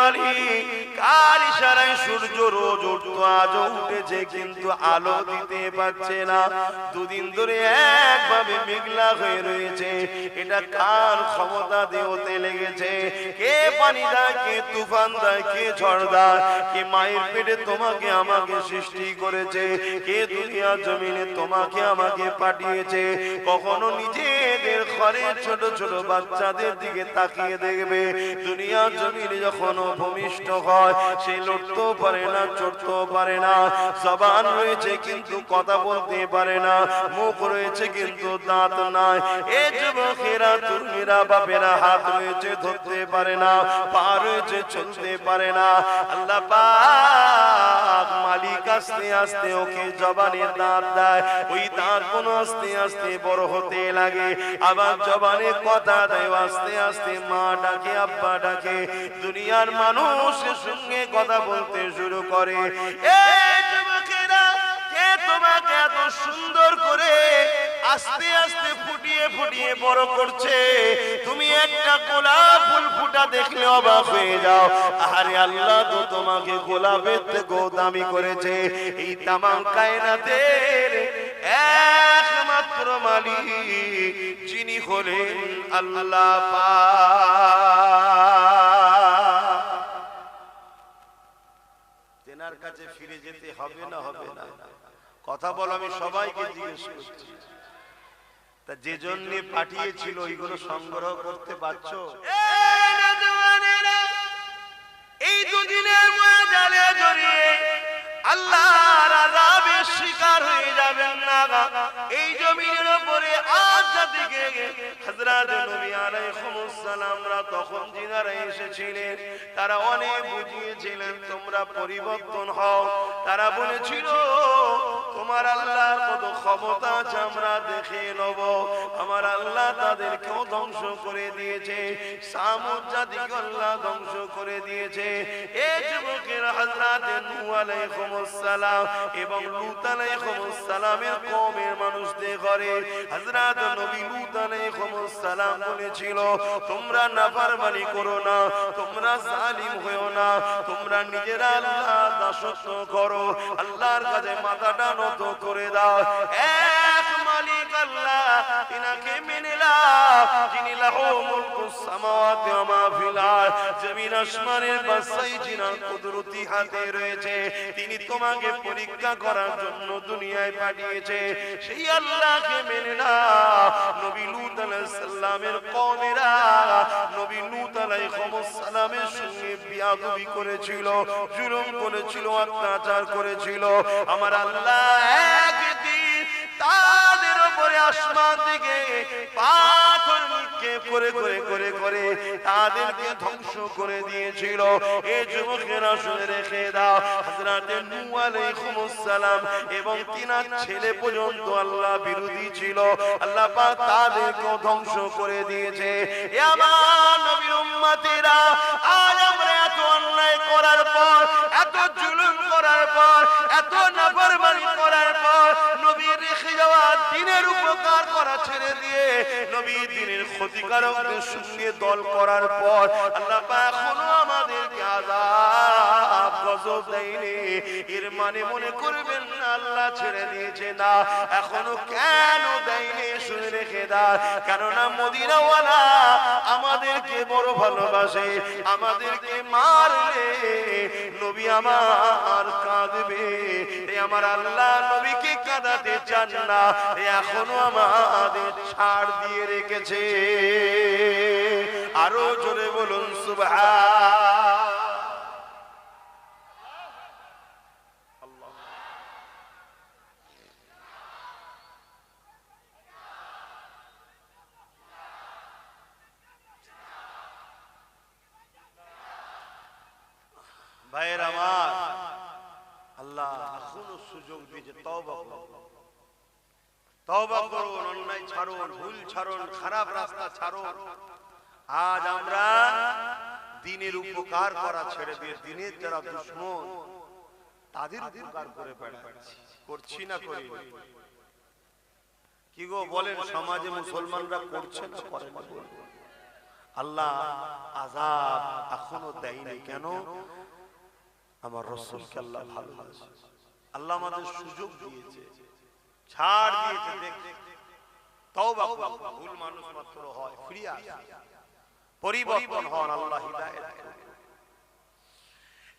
মালিক কার ইশারায় সূর্য রোজ উঠতো, আজও উঠেছে কিন্তু আলো দিতে পারছে না। দুদিন ধরে একভাবে মেঘলা হয়ে রয়েছে। এটা কার ক্ষমতা দেওতে লেগেছে? কে পানি দেয়, কে তুফান দেয়, কে ঝড় দেয়? কে মায়ের পেটে তোমাকে আমাকে সৃষ্টি করেছে? কে দুনিয়া জমিনে তোমাকে আমাকে পাঠিয়েছে? কখনো নিজেদের ঘরের ছোট ছোট বাচ্চাদের দিকে তাকিয়ে দেখবে, দুনিয়া জমিনে যখন ভূমিষ্ঠ হয় সে লড়তেও পারে না, চড়তেও পারে না। জবান রয়েছে কিন্তু কথা বলতে পারে না, মুখ রয়েছে কিন্তু দাঁত নাই। এ যুবকেরা, তরুণীরা, বাপেরা, হাত রয়েছে ধরতে পারে না, পা রয়েছে চলতে পারে না। আল্লাহ পাক মালিক আস্তে আস্তে ওকে জবানে দাঁত দেয়, ওই দাঁত কোন আস্তে আস্তে বড় হতে লাগে। আবার জবানে কথা দেয়, আস্তে আস্তে মা ডাকে, আব্বা ডাকে। দুনিয়ার মানুষের সঙ্গে কথা বলতে শুরু করে। এই যুবকেরা, কে তোমাকে এত সুন্দর করে আস্তে আস্তে ফুটিয়ে ফুটিয়ে বড় করছে? তুমি একটা গোলাপ ফুল ফুটা দেখলে অবাক হয়ে যাও। আরে আল্লাহ তো তোমাকে গোলাপের থেকেও দামি করেছে। এই তামাম কায়নাতের একমাত্র মালিক যিনি হলেন আল্লাহ পাক। তেনার কাছে ফিরে যেতে হবে না, হবে না? কথা বল, আমি সবাইকে জিজ্ঞেস করছি। তা যে জন্য পাঠিয়েছিল ওইগুলো সংগ্রহ করতে পারছো? এই দুদিনের ময়দানে জড়িয়ে আল্লাহর আযাবের শিকার হয়ে যাবেন না। এই জমিনের উপরে আজ জাতিকে হযরত নবী আলাইহিস সালামরা তখন যিনারা এসেছিলেন তারা অনেক বুঝিয়েছিলেন তোমরা পরিবর্তন হও। তারা বলেছিল তোমার আল্লাহর কত ক্ষমতা আছে আমরা দেখে নেব। আমার আল্লাহ তাদেরকেও ধ্বংস করে দিয়েছে, সামুদ জাতিকে আল্লাহ ধ্বংস করে দিয়েছে। এই যুবকের হযরত নূহ আলাইহিস সালাম এবং লূত আলাইহিস সালামের কওমের মানুষদের ঘরে হযরত নবী লূত আলাইহিস সালাম বলেছিল তোমরা নাফরমানি করো না, তোমরা জালিম হয়ো না, তোমরা নিজেরা আল্লাহর দাসত্ব করো, আল্লাহর কাছে মাথাটা নত করে দাও। এক মালিক আল্লাহ, তিনাকে মেনে নাও, যিনি লাহু মুলকুস সামাওয়াতি ওয়া মা ফিল আরদ, জমিন আসমানের বাদশাহী যিনার কুদরতি হাতে রয়েছে। তিনি তোমাকে পরীক্ষা করার জন্য দুনিয়ায় পাঠিয়েছে। সেই আল্লাহকে মেনে নাও। নবী লূত আলাইহিস সালামের কওমেরা নবী লূত আলাইহিস সালামের সঙ্গে বিয়াদবি করেছিল, জুলুম করেছিল, অত্যাচার করেছিল। আমার আল্লাহ একদিন তাদের উপরে আসমান থেকে পাথর নিক্ষেপ করে করে করে করে তাদেরকে ধ্বংস করে দিয়েছিল। এই যুবকেরা শুনে রেখে দাও, হযরত নূহ আলাইহিস সালাম এবং তিনার ছেলে পর্যন্ত আল্লাহ বিরোধী ছিল, আল্লাহ পাক তাদেরকে ধ্বংস করে দিয়েছে। এ আমার নবীর উম্মতেরা, আজ আমরা এত অন্যায় করার পর, এত জুলুম করার পর, এত নাফরমানি করার পর, নবীর রেখে যাওয়া দ্বীনের উপকার করা ছেড়ে দিয়ে নবী দ্বীনের ক্ষতিকারকদের সঙ্গে দল করার পর আল্লাহ পাক এখনো আমাদেরকে আযাব গজব দেয়নি। এর মানে মনে করবেন না আল্লাহ ছেড়ে দিয়েছে, না, এখনো কেন দেয়নি শুনে রেখে দাও। কেননা মদিনাওয়ালা আমাদেরকে বড় ভালোবাসে, আমাদেরকে মারলে নবী আমার কাঁদবে। আমার আল্লাহ নবীকে কাঁদাতে চান না, এখনো আমাদের ছাড় দিয়ে রেখেছে। আরো জোরে বলুন সুবহান। ভাইয়ের আমার, আল্লাহ এখনো সুযোগ দিয়েছে, তওবা করুন, তওবা করুন, অন্যায় ছাড়ুন, ভুল ছাড়ুন, খারাপ রাস্তা ছাড়ুন। আজ আমরা দ্বীনের উপকার করা ছেড়ে দিয়ে দ্বীনের যারা দুশমন তাদের উপকার করে বেড়াচ্ছি, করছি না করি? কি গো বলেন, সমাজে মুসলমানরা করছে না করে না? আল্লাহ আযাব এখনো দেয়নি কেন? আমার রাসূলকে আল্লাহ ভালোবাসে, আল্লাহ আমাদের সুযোগ দিয়েছে, ছাড় দিয়েছে। দেখ তওবা করুন, ভুল মানুষ মাত্র হয়, ফিরে আসুন, পরিবর্তন হন, আল্লাহ হিদায়াত করুন।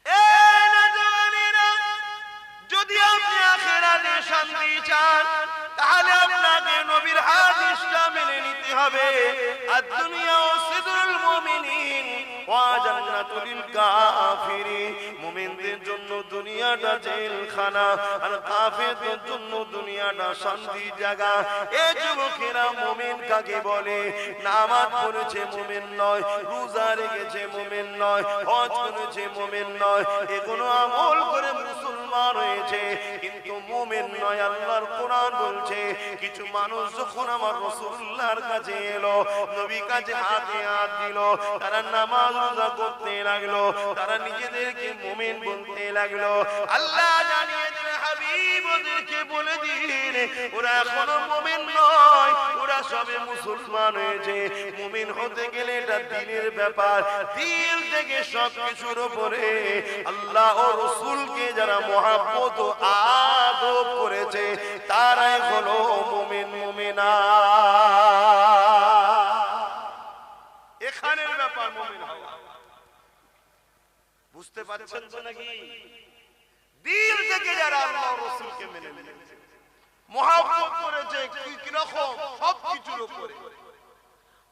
এই নওজওয়ানেরা, যদি আপনি আখিরাতে শান্তি চান তাহলে আপনাকে নবীর হাদিসটা মেনে নিতে হবে। আদ-দুনিয়া সিদরুল মুমিনিন ওয়া জান্নাতুল কাফিরিন। মুমিনদের জন্য দুনিয়াটা জেলখানা, আর কাফেরদের জন্য দুনিয়াটা শান্তির জায়গা। এই যুবকেরা, মুমিন কাকে বলে? নামাজ পড়েছে মুমিন নয়, রোজা রেখেছে মুমিন নয়, হজ করেছে মুমিন নয়, এগুলো আমল করে মুসলমান হয়েছে কিন্তু মুমিন নয়। আল্লাহর কোরআন বলছে কিছু মানুষ যখন আমার রাসূলুল্লাহর কাছে এলো, নবী কাছে হাতে হাত দিল, তারা নামাজ রোজা করতে লাগলো, তারা নিজেদেরকে মুমিন বলতে লাগলো। আল্লাহ জানিয়ে দিলেন, হাবিব ওদেরকে বলে দিন ওরা এখনো মুমিন নয়, ওরা সবে মুসলমান হয়েছে। মুমিন হতে গেলে এটা দিলের ব্যাপার, দিল থেকে সবকিছুর উপরে আল্লাহ ও রাসূলকে যারা মহব্বত ও আদব করেছে তারাই হলো মুমিন মুমিনা। এখানের ব্যাপার মুমিন হওয়া, বুঝতে পারছেন তো নাকি? দিল থেকে যারা আল্লাহ ও রাসূলকে মেনে নিয়েছে, মহব্বত করেছে, কি রকম সবকিছুর উপরে।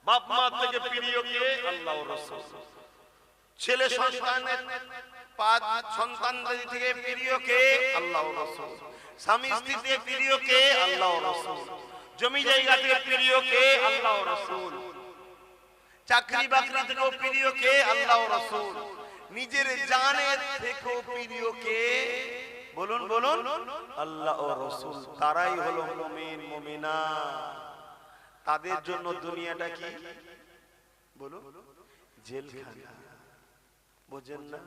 বাপ মা থেকে প্রিয় কে? আল্লাহ ও রাসূল। ছেলে সন্তানের সন্তানদের থেকে প্রিয় কে? আল্লাহ ও রাসূল। স্বামী স্ত্রী থেকে প্রিয় কে? আল্লাহ ও রাসূল। জমি জায়গা থেকে প্রিয় কে? আল্লাহ ও রাসূল। চাকরি বাকরি থেকে প্রিয় কে? আল্লাহ ও রাসূল। নিজের জানের থেকেও প্রিয় কে? বলুন বলুন, আল্লাহ ও রাসূল। তারাই হলো মুমিন মুমিনা। তাদের জন্য দুনিয়াটা কি বলুন? জেলখানা। বুঝেন না?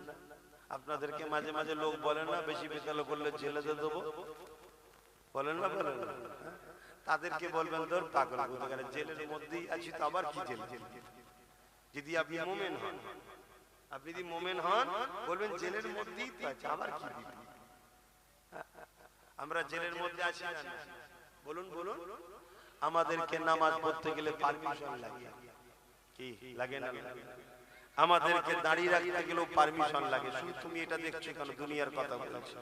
আপনাদেরকে মাঝে মাঝে লোক বলেন না, বেশি বিকাল করলে জেলে দেবো, বলেন না বলেন না? তাদেরকে বলবেন তোর পাগল কোথাকার, জেলের মধ্যেই আছি তো আবার কি জেল? যদি আপনি মুমিন হন, আপনি যদি মুমিন হন বলবেন জেলের মধ্যেই তো আছে, আবার কি দিবি? আমরা জেলের মধ্যে আছি না? বলুন বলুন। আমাদেরকে নামাজ পড়তে গেলে পারমিশন লাগে, কি লাগে না? আমাদেরকে দাঁড়িয়ে রাখতে গেলেও পারমিশন লাগে। শুধু তুমি এটা দেখছো কেন? দুনিয়ার কথা বলছি।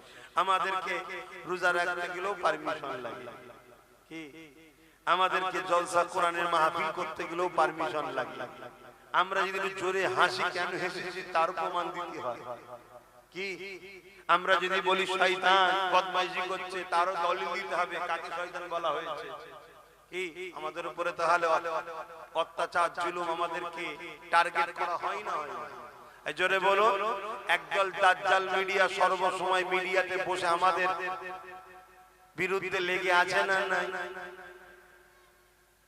আমাদেরকে রোজা রাখতে গেলেও পারমিশন লাগে, কি? আমাদেরকে জলসা কোরআনের মাহফিল করতে গেলেও পারমিশন লাগে। আমরা যদি জোরে হাসি কেন হেসেছি তার প্রমাণ দিতে হয়, কি? আমরা যদি বলি শয়তান বদমাইশি করছে তারও দলিল দিতে হবে কাকে শয়তান বলা হয়েছে, কি? আমাদের উপরে তাহলে অত্যাচার জুলুম আমাদেরকে টার্গেট করা হয় না? এই জোরে বলো। একদল দাজ্জাল মিডিয়া সর্বসময় মিডিয়াতে বসে আমাদের বিরুদ্ধে লেগে আছে না? নাই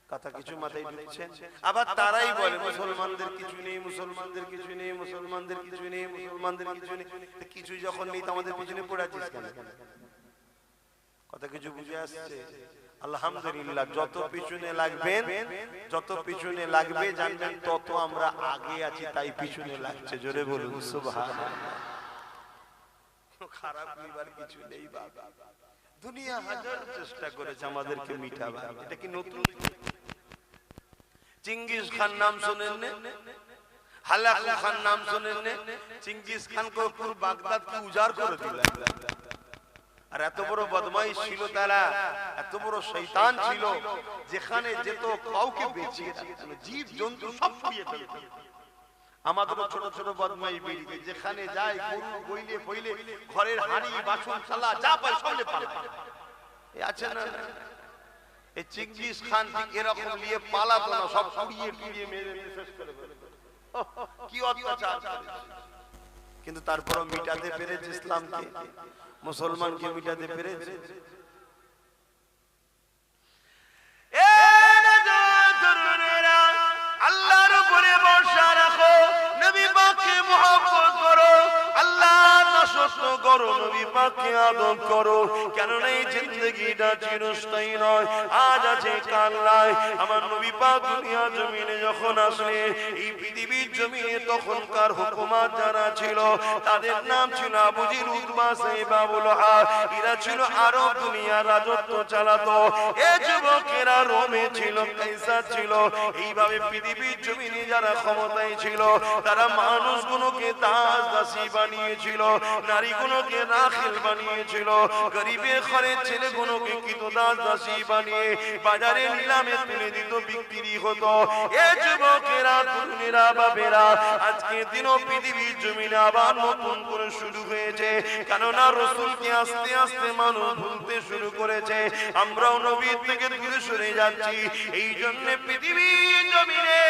কথা কিছু মাথায় ঢুকছে? আবার তারাই বলে মুসলমানদের কিছু নেই, মুসলমানদের কিছু নেই, মুসলমানদের কিছু নেই, মুসলমানদের কিছু নেই। কিছু যখন নেই তো আমাদের পিছনে পড়ে আছিস কেন? কথা কিছু বুঝে আসছে? আলহামদুলিল্লাহ, যত পিছনে লাগবেন, যত পিছনে লাগবে জানবেন তত আমরা আগে আছি, তাই পিছনে লাগছে। জোরে বলুন সুবহানাল্লাহ। খারাপ নিবার কিছু নেই বাবা। দুনিয়া হাজার চেষ্টা করেছে আমাদেরকে মিটাবার, এটা কি নতুন? চিঙ্গিস খান নাম শুনেন না? হালাকু খান নাম শুনেন না? চিঙ্গিস খান को पूरा বাগদাদ को उजाड़ করে দিল। আর এত বড় বদমাইশ ছিল তারা, এত বড় শয়তান ছিল, যেখানে যেত কাউকে বেঁচিয়ে রাখতো না, জীব জন্তু সব পুড়িয়ে ফেলতো। আমাদের ছোট ছোট বদমাইশ বেরিয়ে যেখানে যায় গরু গইলে ফইলে ঘরের হাঁড়ি বাসন থালা যা পায় সবলে পালায়। এই আছে না? এই চিঙ্গিস খান ঠিক এরকম নিয়ে পালাতো না, সব পুড়িয়ে টুড়িয়ে মেরে শেষ করে ফেলতো। কি অত্যাচার করেছে! কিন্তু তারপরও মিটাতে পেরেছে ইসলামকে, মুসলমানকে মিটাতে পেরেছে। আল্লাহর উপরে ভরসা রাখো, নবী পাককে মুহাব্বত করো, আল্লাহর দাসত্ব করো, নবী পাক পাককে আদব করো, কেননা এই জিন্দগিটা চিরস্থায়ী নয়, আজ আছে কাল নাই। আমার নবী পাক দুনিয়া জমিনে যখন আসলেন, এই পৃথিবীর জমিনে তখনকার হুকুমত যারা ছিল তাদের নাম ছিল আবু জিল, উতবা, সাইবা, আবু লাহাব। এরা ছিল আরব দুনিয়ার রাজত্ব চালাতো। এই যুবকেরা রোমে ছিল, কাইসার ছিল। এইভাবে পৃথিবীর জমিনে যারা ক্ষমতায় ছিল তারা মানুষগুলোকে দাস দাসী বানিয়েছিল, নারীগুলোকে রাখিল বানিয়েছিল, গরিবের ঘরের ছেলেগুলোকে কৃতদাস দাসী বানিয়ে বাজারে নিলামে তুলে দিত, বিক্রি হতো। এ যুবকেরা, তরুণেরা, বাবেরা, আজকে দিনও পৃথিবীর জমিনে আবার নতুন করে শুরু হয়েছে, কেননা রাসূলকে আস্তে আস্তে মানুষ ভুলতে শুরু করেছে। আমরাও নবীর থেকে দূরে সরে যাচ্ছি। এই জন্য পৃথিবীর জমিনে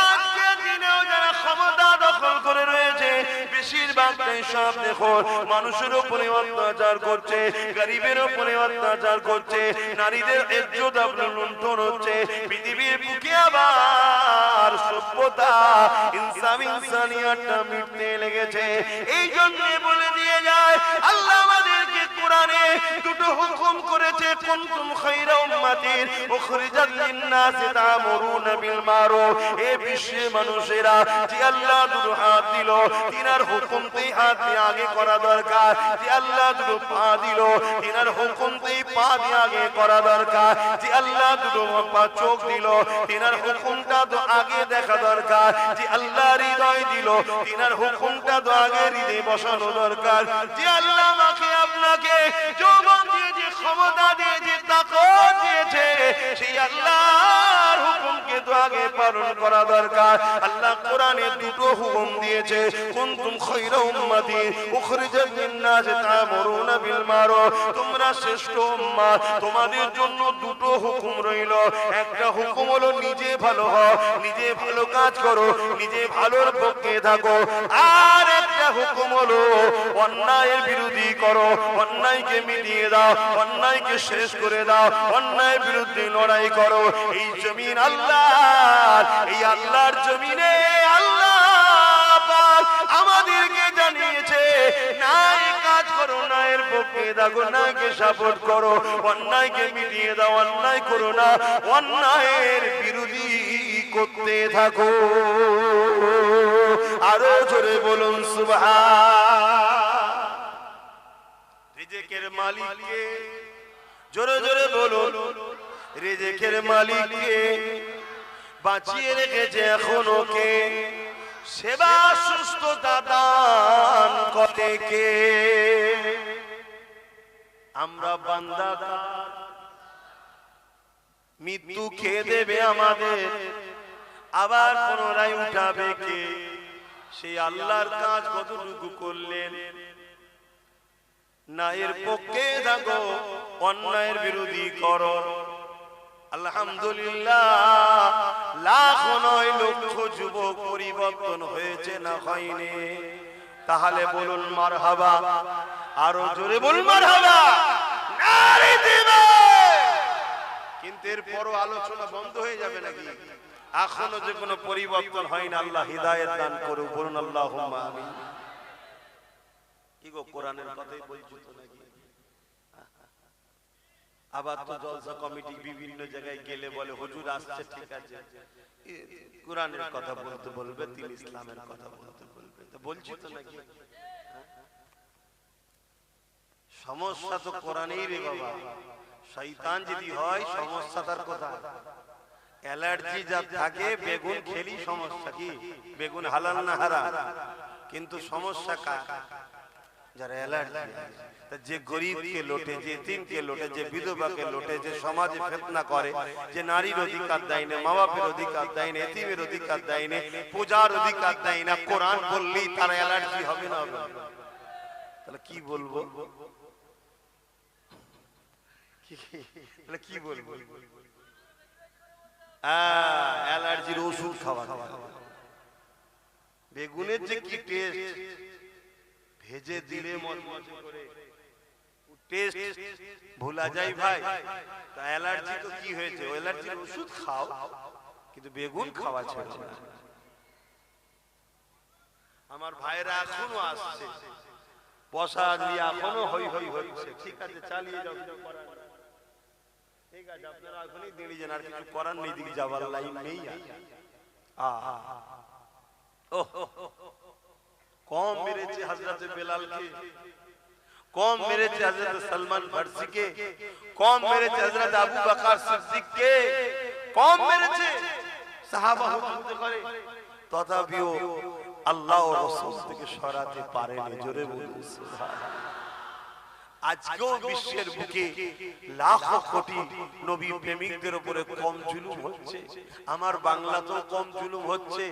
আজকে দিনেও যারা ক্ষমতা দখল করে রয়েছে, বেশিরভাগটাই সব দেখো মানুষের উপরে অত্যাচার করছে, গরিবের উপরে অত্যাচার করছে, নারীদের ইজ্জত আপনার লুণ্ঠন হচ্ছে। পৃথিবীর বুকে আবার সভ্যতা, ইনসানিয়াতটা মিটতে লেগেছে। এই জন্য বলে দিয়ে যায় আল্লাহ আমাদেরকে কোরআনে দুটো হুকুম করেছে, কুনতুম খায়রা উম্মাতিন উখরিজাত লিন-নাসি তা'মুরুনা বিল মারুফ। এ বিশ্বের মানুষেরা, যে আল্লাহ দুটো হাত দিল, তিনার হুকুমতেই হাত দিয়ে আগে করা দরকার। যে আল্লাহ দুটো পা দিল, তিনার হুকুমতেই পা দিয়ে আগে করা দরকার। যে আল্লাহ দুটো চোখ দিল, তিনার হুকুমটা তো আগে দেখা দরকার। যে আল্লাহ হৃদয় দিল, তিনার হুকুমটা তো আগে হৃদয়ে বসানো দরকার। যে আল্লাহ আমাকে আপনাকে যৌবন দিয়েছে, ক্ষমতা দিয়েছে, তাকত দিয়েছে, সেই আল্লাহর হুকুমকে তো আগে পালন করা দরকার। আল্লাহ কোরআনে দুটো হুকুম দিয়েছে, কুনতুম খায়রা উম্মাতিন উখরিজাত লিন-নাসি তা'মুরুনা বিল মারুফ। তোমরা শ্রেষ্ঠ উম্মাত, তোমাদের জন্য দুটো হুকুম রইল। একটা হুকুম হলো নিজে ভালো হও, নিজে ভালো কাজ করো, নিজে ভালোর পক্ষে থাকো। আর একটা হুকুম হলো অন্যায়ের বিরোধী করো, অন্যায়কে মিটিয়ে দাও, অন্যায়কে শেষ করে দাও, অন্যায়ের বিরুদ্ধে লড়াই করো। এই জমিন আল্লাহর, এই আল্লাহর জমিনে আল্লাহ পাক আমাদেরকে জানিয়েছে, নাই কাজ করো, নায়ের পক্ষে থাকো, নাইকে সাপোর্ট করো, অন্যায়কে মিটিয়ে দাও, অন্যায় করো না, অন্যায়ের বিরোধী করতে থাকো। আরো জোরে বলুন সুবহান। রিজিকের মালিককে, জোরে জোরে বলুন, রিজিকের মালিককে বাঁচিয়ে রেখেছে এখনো কে? সেবা সুস্থতা দান করে কে? আমরা বান্দা, মৃত্যু খেয়ে দেবে আমাদের, আবার পুনরায় উঠাবে কে? সেই আল্লাহর কাজ কতটুকু করলেন? ন্যায়ের পক্ষে থাকো, অন্যায়ের বিরোধী করো। আলহামদুলিল্লাহ, লাখ নয় লক্ষ যুবক পরিবর্তন হয়েছে না হয়নি? তাহলে বলুন মারহাবা, আরো জোরে বলুন মারহাবা, নারে দিবে। কিন্তু এরপরও আলোচনা বন্ধ হয়ে যাবে নাকি? এখনো যে কোনো পরিবর্তন হয় না। আল্লাহ হিদায়াত দান করুন, বলুন আল্লাহুম্মা আমিন। কি গো, কোরআনের কথাই বলছি তো নাকি? আবার তো জলসা কমিটি বিভিন্ন জায়গায় গেলে বলে হুজুর আসছে, ঠিক আছে, কোরআনের কথা বলতে বলবে, তিনি ইসলামের কথা বলতে বলবে, তো বলছি তো নাকি? সমস্যা তো কোরআনেই রে বাবা। শয়তান যদি হয়, সমস্যা তার কোথায়? অ্যালার্জি যা থাকে, বেগুন খেলি সমস্যা কি? বেগুন হালাল না হারাম? কিন্তু সমস্যা কার? যারা অ্যালার্জি। যে গরিবকে লোটে, যে এতিমকে লোটে, যে বিধবাকে লোটে, যে সমাজে ফিতনা করে, যে নারীর অধিকার দেয় না, মা বাপের অধিকার দেয় না, এতিমের অধিকার দেয় না, পূজার অধিকার দেয় না, কোরআন বললেই তার অ্যালার্জি হবে না? হবে। তাহলে কি বলবো? তাহলে কি বলবো? অ্যালার্জির ওষুধ খাওয়া। বেগুনের যে কি টেস্ট, ভেজে দিলে মজমজে করে টেস্ট ভুলা যায় ভাই। তা অ্যালার্জি তো কি হয়েছে? ওই অ্যালার্জির ওষুধ খাও, কিন্তু বেগুন খাওয়া ছেড়ে না। আমার ভাইরা এখনো আসছে, বসা দিয়ে এখনো হই হই হচ্ছে। ঠিক আছে, চালিয়ে যাও, ঠিক আছে, আপনারা এখনই দাঁড়িয়ে যান, আর কিছু করার নেই, দিকে যাবার লাইন নেই। কম মেরেছে হযরত বেলালকে, কম মেরেছে হযরত সালমান ফারসিকে, কম মেরেছে হযরত আবু বকর সিদ্দিককে, কম মেরেছে সাহাবা হুজুর করে, তথাপিও আল্লাহ ও রাসূল থেকে সরাতে পারেনি। জোরে বলুন সুবহানাল্লাহ। আজকেও বিশ্বের বুকে লাখো কোটি নবী প্রেমিকদের উপরে কম জুলুম হচ্ছে, আমার বাংলাতেও কম জুলুম হচ্ছে,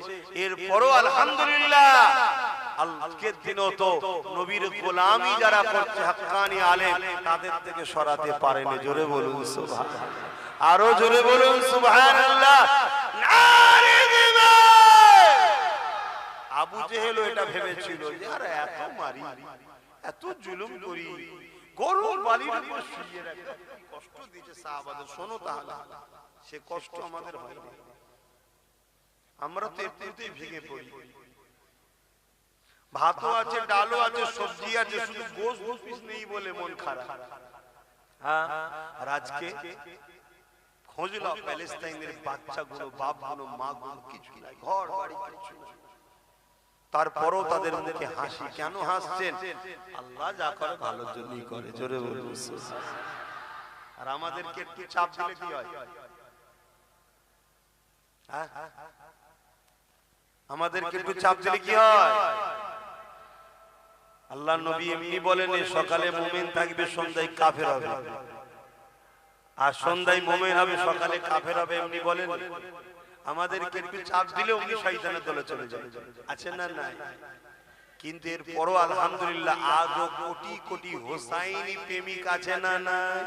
এরপরও আলহামদুলিল্লাহ আজকের দিনও তো নবীর গোলামি যারা করছে হাক্কানি আলেম, তাদের থেকে সরাতে পারেনি। জোরে বলুন সুবহানাল্লাহ, আরো জোরে বলুন সুবহানাল্লাহ। নারে দিবাই। আবু জেহেল এটা ভেবেছিল যে আরে এত মারি, এত জুলুম করি, গরু বালির উপর শুইয়ে রাখি, কষ্ট দিয়েছে সাহাবাদের। শোনো তাহলে, সে কষ্ট আমাদের হয় না, আমরা তো এমনিতেই ভেঙে পড়ি। ভাতও আছে, ডালও আছে, সবজি আছে, শুধু গোশত দু পিস নেই বলে মন খারাপ। হ্যাঁ, আর আজকে খোঁজ নাও প্যালেস্তাইনের বাচ্চাগুলো, বাপগুলো, মাগুলো, কিছু নাই, ঘর বাড়ি কিছু নাই, তারপরও তাদের মুখে হাসি। কেন হাসছেন? আল্লাহ যা করে ভালোর জন্যই করে। জোরে বলুন সুবহানাল্লাহ। আর আমাদেরকে একটু চাপ দিলে কি হয়? আমাদেরকে একটু চাপ দিলে কি হয়? আল্লাহ নবী এমনি বলেন, সকালে মুমিন থাকবে, সন্ধ্যায় কাফের হবে, আর সন্ধ্যায় মুমিন হবে, সকালে কাফের হবে, এমনি বলেন। আমাদেরকে একটু চাপ দিলে উনি শয়তানের দলে চলে যায়, আছে না নাই? কিন্তু এরপরও আলহামদুলিল্লাহ আজও কোটি কোটি হোসাইনি প্রেমিক আছে না নাই?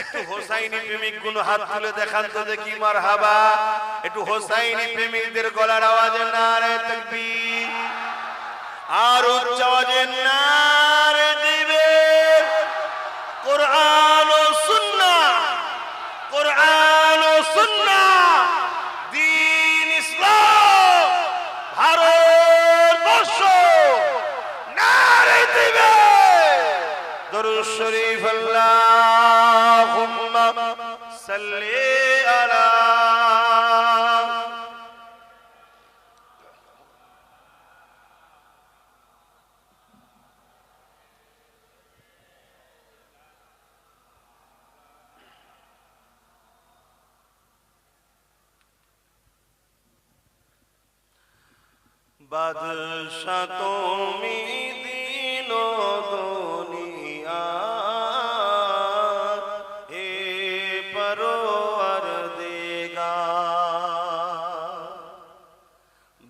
একটু হোসাইনি প্রেমিক গুণ হাত তুলে দেখান তো দেখি, মারহাবা। একটু হোসাইনি প্রেমিকদের গলার আওয়াজে নারে তাকবীর, আর উচ্চ আওয়াজে নারে দিবেন। কোরআন ও সুন্নাহ, কোরআন ও সুন্নাহ, দ্বীন ইসলাম, ভারতবর্ষ, নারে দিবেন। দরুদ শরীফ, আল্লাহুম্মা সাল্লি আলা। বাদশা তুমি দিন দুনিয়া, হে পরওয়ারদিগার।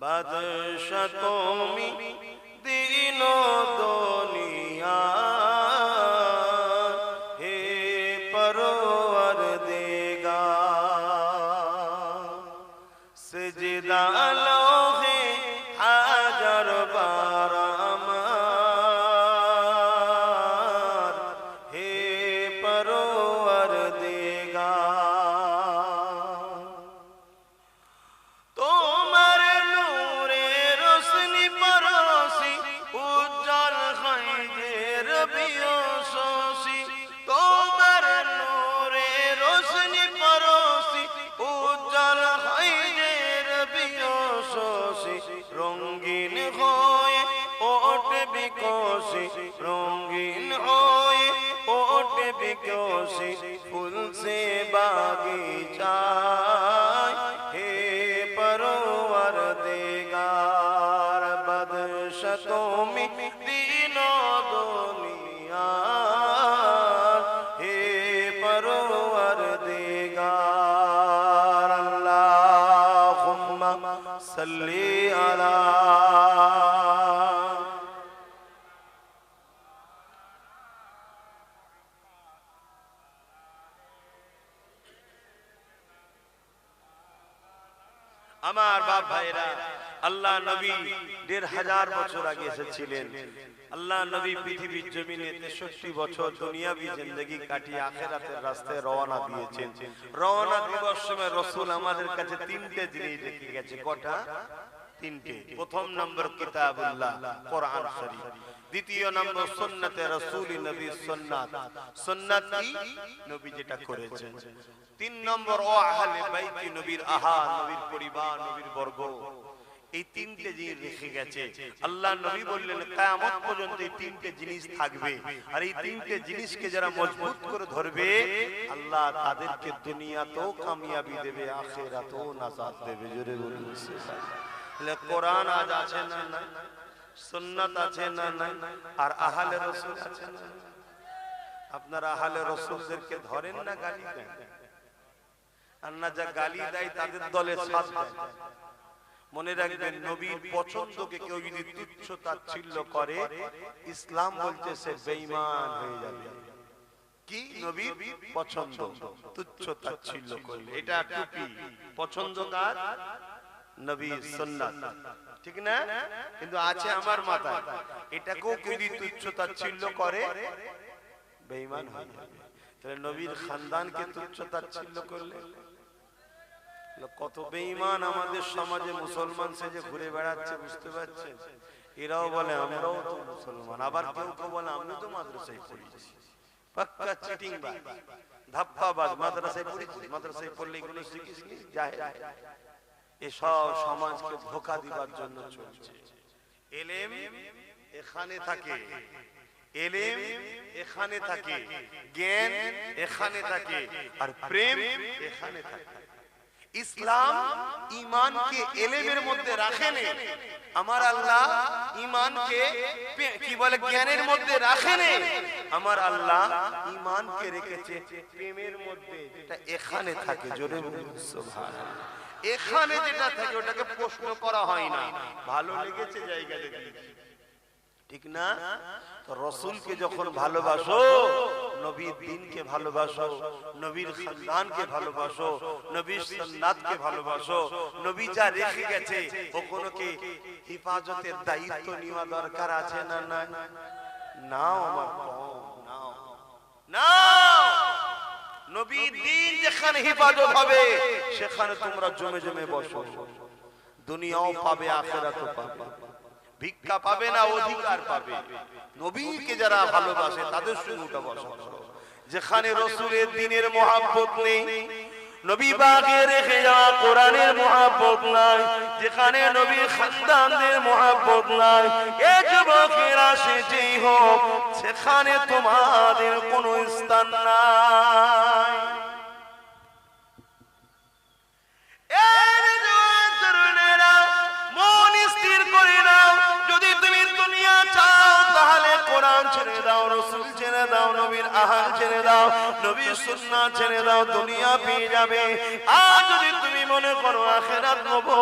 বাদশা তুমি দিন দুনিয়া, হে পরওয়ারদিগার। সিজদা লোহে হাজার বার আমার, হে পরওয়ারদিগার। তোমার নূরে রোশনি পরশি, উজ্জ্বল হয় যে রবিও শশী। তোমার নূরে রোশনি পরশি, উজ্জ্বল হয় যে রবিও শশী। রঙিন হয়ে ওঠে বিকশি, রঙিন হয়ে ওঠে বিকশি, ফুল সে বাগিচায়, হে পরওয়ারদিগার। বাদশা তুমি দিন দুনিয়া, হে পরওয়ারদিগার। আল্লাহুম্মা সাল্লি আলা। আমার বাপ ভাইরা, আল্লাহ নবী ১৫০০ বছর আগে এসেছিলেন। আল্লাহ নবী পৃথিবীর জমিনে ৬৩ বছর দুনিয়াবি জিন্দেগি কাটিয়ে আখিরাতের রাস্তায় রওনা দিয়েছেন। রওনা দিবার সময় রাসূল আমাদের কাছে তিনটে জিনিস রেখে গেছে। কটা? তিনটে। প্রথম নম্বর কিতাবুল্লাহ কোরআন শরীফ, দ্বিতীয় নম্বর সুন্নতে রাসূল নবী সুন্নাত, সুন্নাত কি নবী যেটা করেছেন। তিন নম্বর ও আহলে বাইত নবীর আহাল, নবীর পরিবার, নবীর বর্গ। এই তিনটে জিনিস রেখে গেছে আল্লাহ নবী বললেন কিয়ামত পর্যন্ত এই তিনটে জিনিস থাকবে। আর এই তিনটে জিনিসকে যারা মজবুত করে ধরবে আল্লাহ তাদেরকে দুনিয়াতেও কামিয়াবি দেবে, আখিরাতেও নাজাত দেবে। জোরে বলুন সুবহানাল্লাহ। কোরআন আজ আছে না নাই, সুন্নাত আছে না নাই, আর আহলে রাসূল আছে না। আপনারা আহলে রাসূলদেরকে ধরেন না গালি দেন, আর না যা গালি দেয় তাদের দলে সাথ দেয়। মনে রাখবেন নবীর পছন্দকে কেউ যদি তুচ্ছ তাচ্ছিল্য করে ইসলাম বলছে সে বেঈমান হয়ে যাবে। কি নবীর পছন্দ তুচ্ছ তাচ্ছিল্য করলে এটা টুপি পছন্দ কার? নবীর সুন্নাত, ঠিক না? কিন্তু আছে আমার মাথায় এটাকেও কেউ যদি তুচ্ছ তাচ্ছিল্য করে বেঈমান হয়ে যাবে। তাহলে নবীর খানদানকে তুচ্ছ তাচ্ছিল্য করলে কত বেঈমান আমাদের সমাজে মুসলমান সেজে ঘুরে বেড়াচ্ছে, বুঝতে পারছেন? এরাও বলে আমরাও তো মুসলমান, আবার কেউ কেউ বলে আমি তো মাদ্রাসায় পড়েছি। পাক্কা চিটিংবাজ, ধাপ্পাবাজ। মাদ্রাসায় পড়েছি, মাদ্রাসায় পড়লে এগুলো শিখিসনি, জাহেল। এসব সমাজকে ধোঁকা দিবার জন্য চলছে। এলেম এখানে থাকে, এলেম এখানে থাকে, জ্ঞান এখানে থাকে, আর প্রেম এখানে থাকে। ইসলাম ঈমানকে এলেমের মধ্যে রাখেনি, আমার আল্লাহ ঈমানকে কি বলে জ্ঞানের মধ্যে রাখেনি, আমার আল্লাহ ঈমানকে রেখেছে প্রেমের মধ্যে, যেটা এখানে থাকে। জোরে বলুন সুবহানাল্লাহ। এখানে যেটা থাকে ওটাকে প্রশ্ন করা হয় না, ভালো লেগেছে জায়গাতে দিয়েছি, ঠিক না? তো রাসূলকে যখন ভালোবাসো, নবীর দ্বীনকে ভালোবাসো, নবীর খানদানকে ভালোবাসো, নবীর সুন্নাতকে ভালোবাসো, নবী যা রেখে গেছে ওগুলোকে হিফাজতের দায়িত্ব নেওয়া দরকার আছে না না? নাও আমার নাও নাও। নবীর দ্বীন যেখানে হিফাজত হবে সেখানে তোমরা জমে জমে বসো, দুনিয়াও পাবে আখিরাতও পাবে, ভিক্ষা পাবে না অধিকার পাবে। নবীকে যারা ভালোবাসে তাদের সঙ্গে উঠা বসা করো। যেখানে রাসূলের দ্বীনের মহব্বত নেই, নবী পাকের রেখে যাওয়া কোরআনের মহব্বত নাই, যেখানে নবীর খানদানদের মহব্বত নাই, এ যুবকেরা সেজেই হোক সেখানে তোমাদের কোনো স্থান নাই। ছেড়ে দাও, রাসূল ছেড়ে দাও, নবীর আহাল ছেড়ে দাও, নবীর সুন্নাত ছেড়ে দাও, দুনিয়া পেয়ে যাবে। আর যদি তুমি মনে করো আখিরাত পাবো,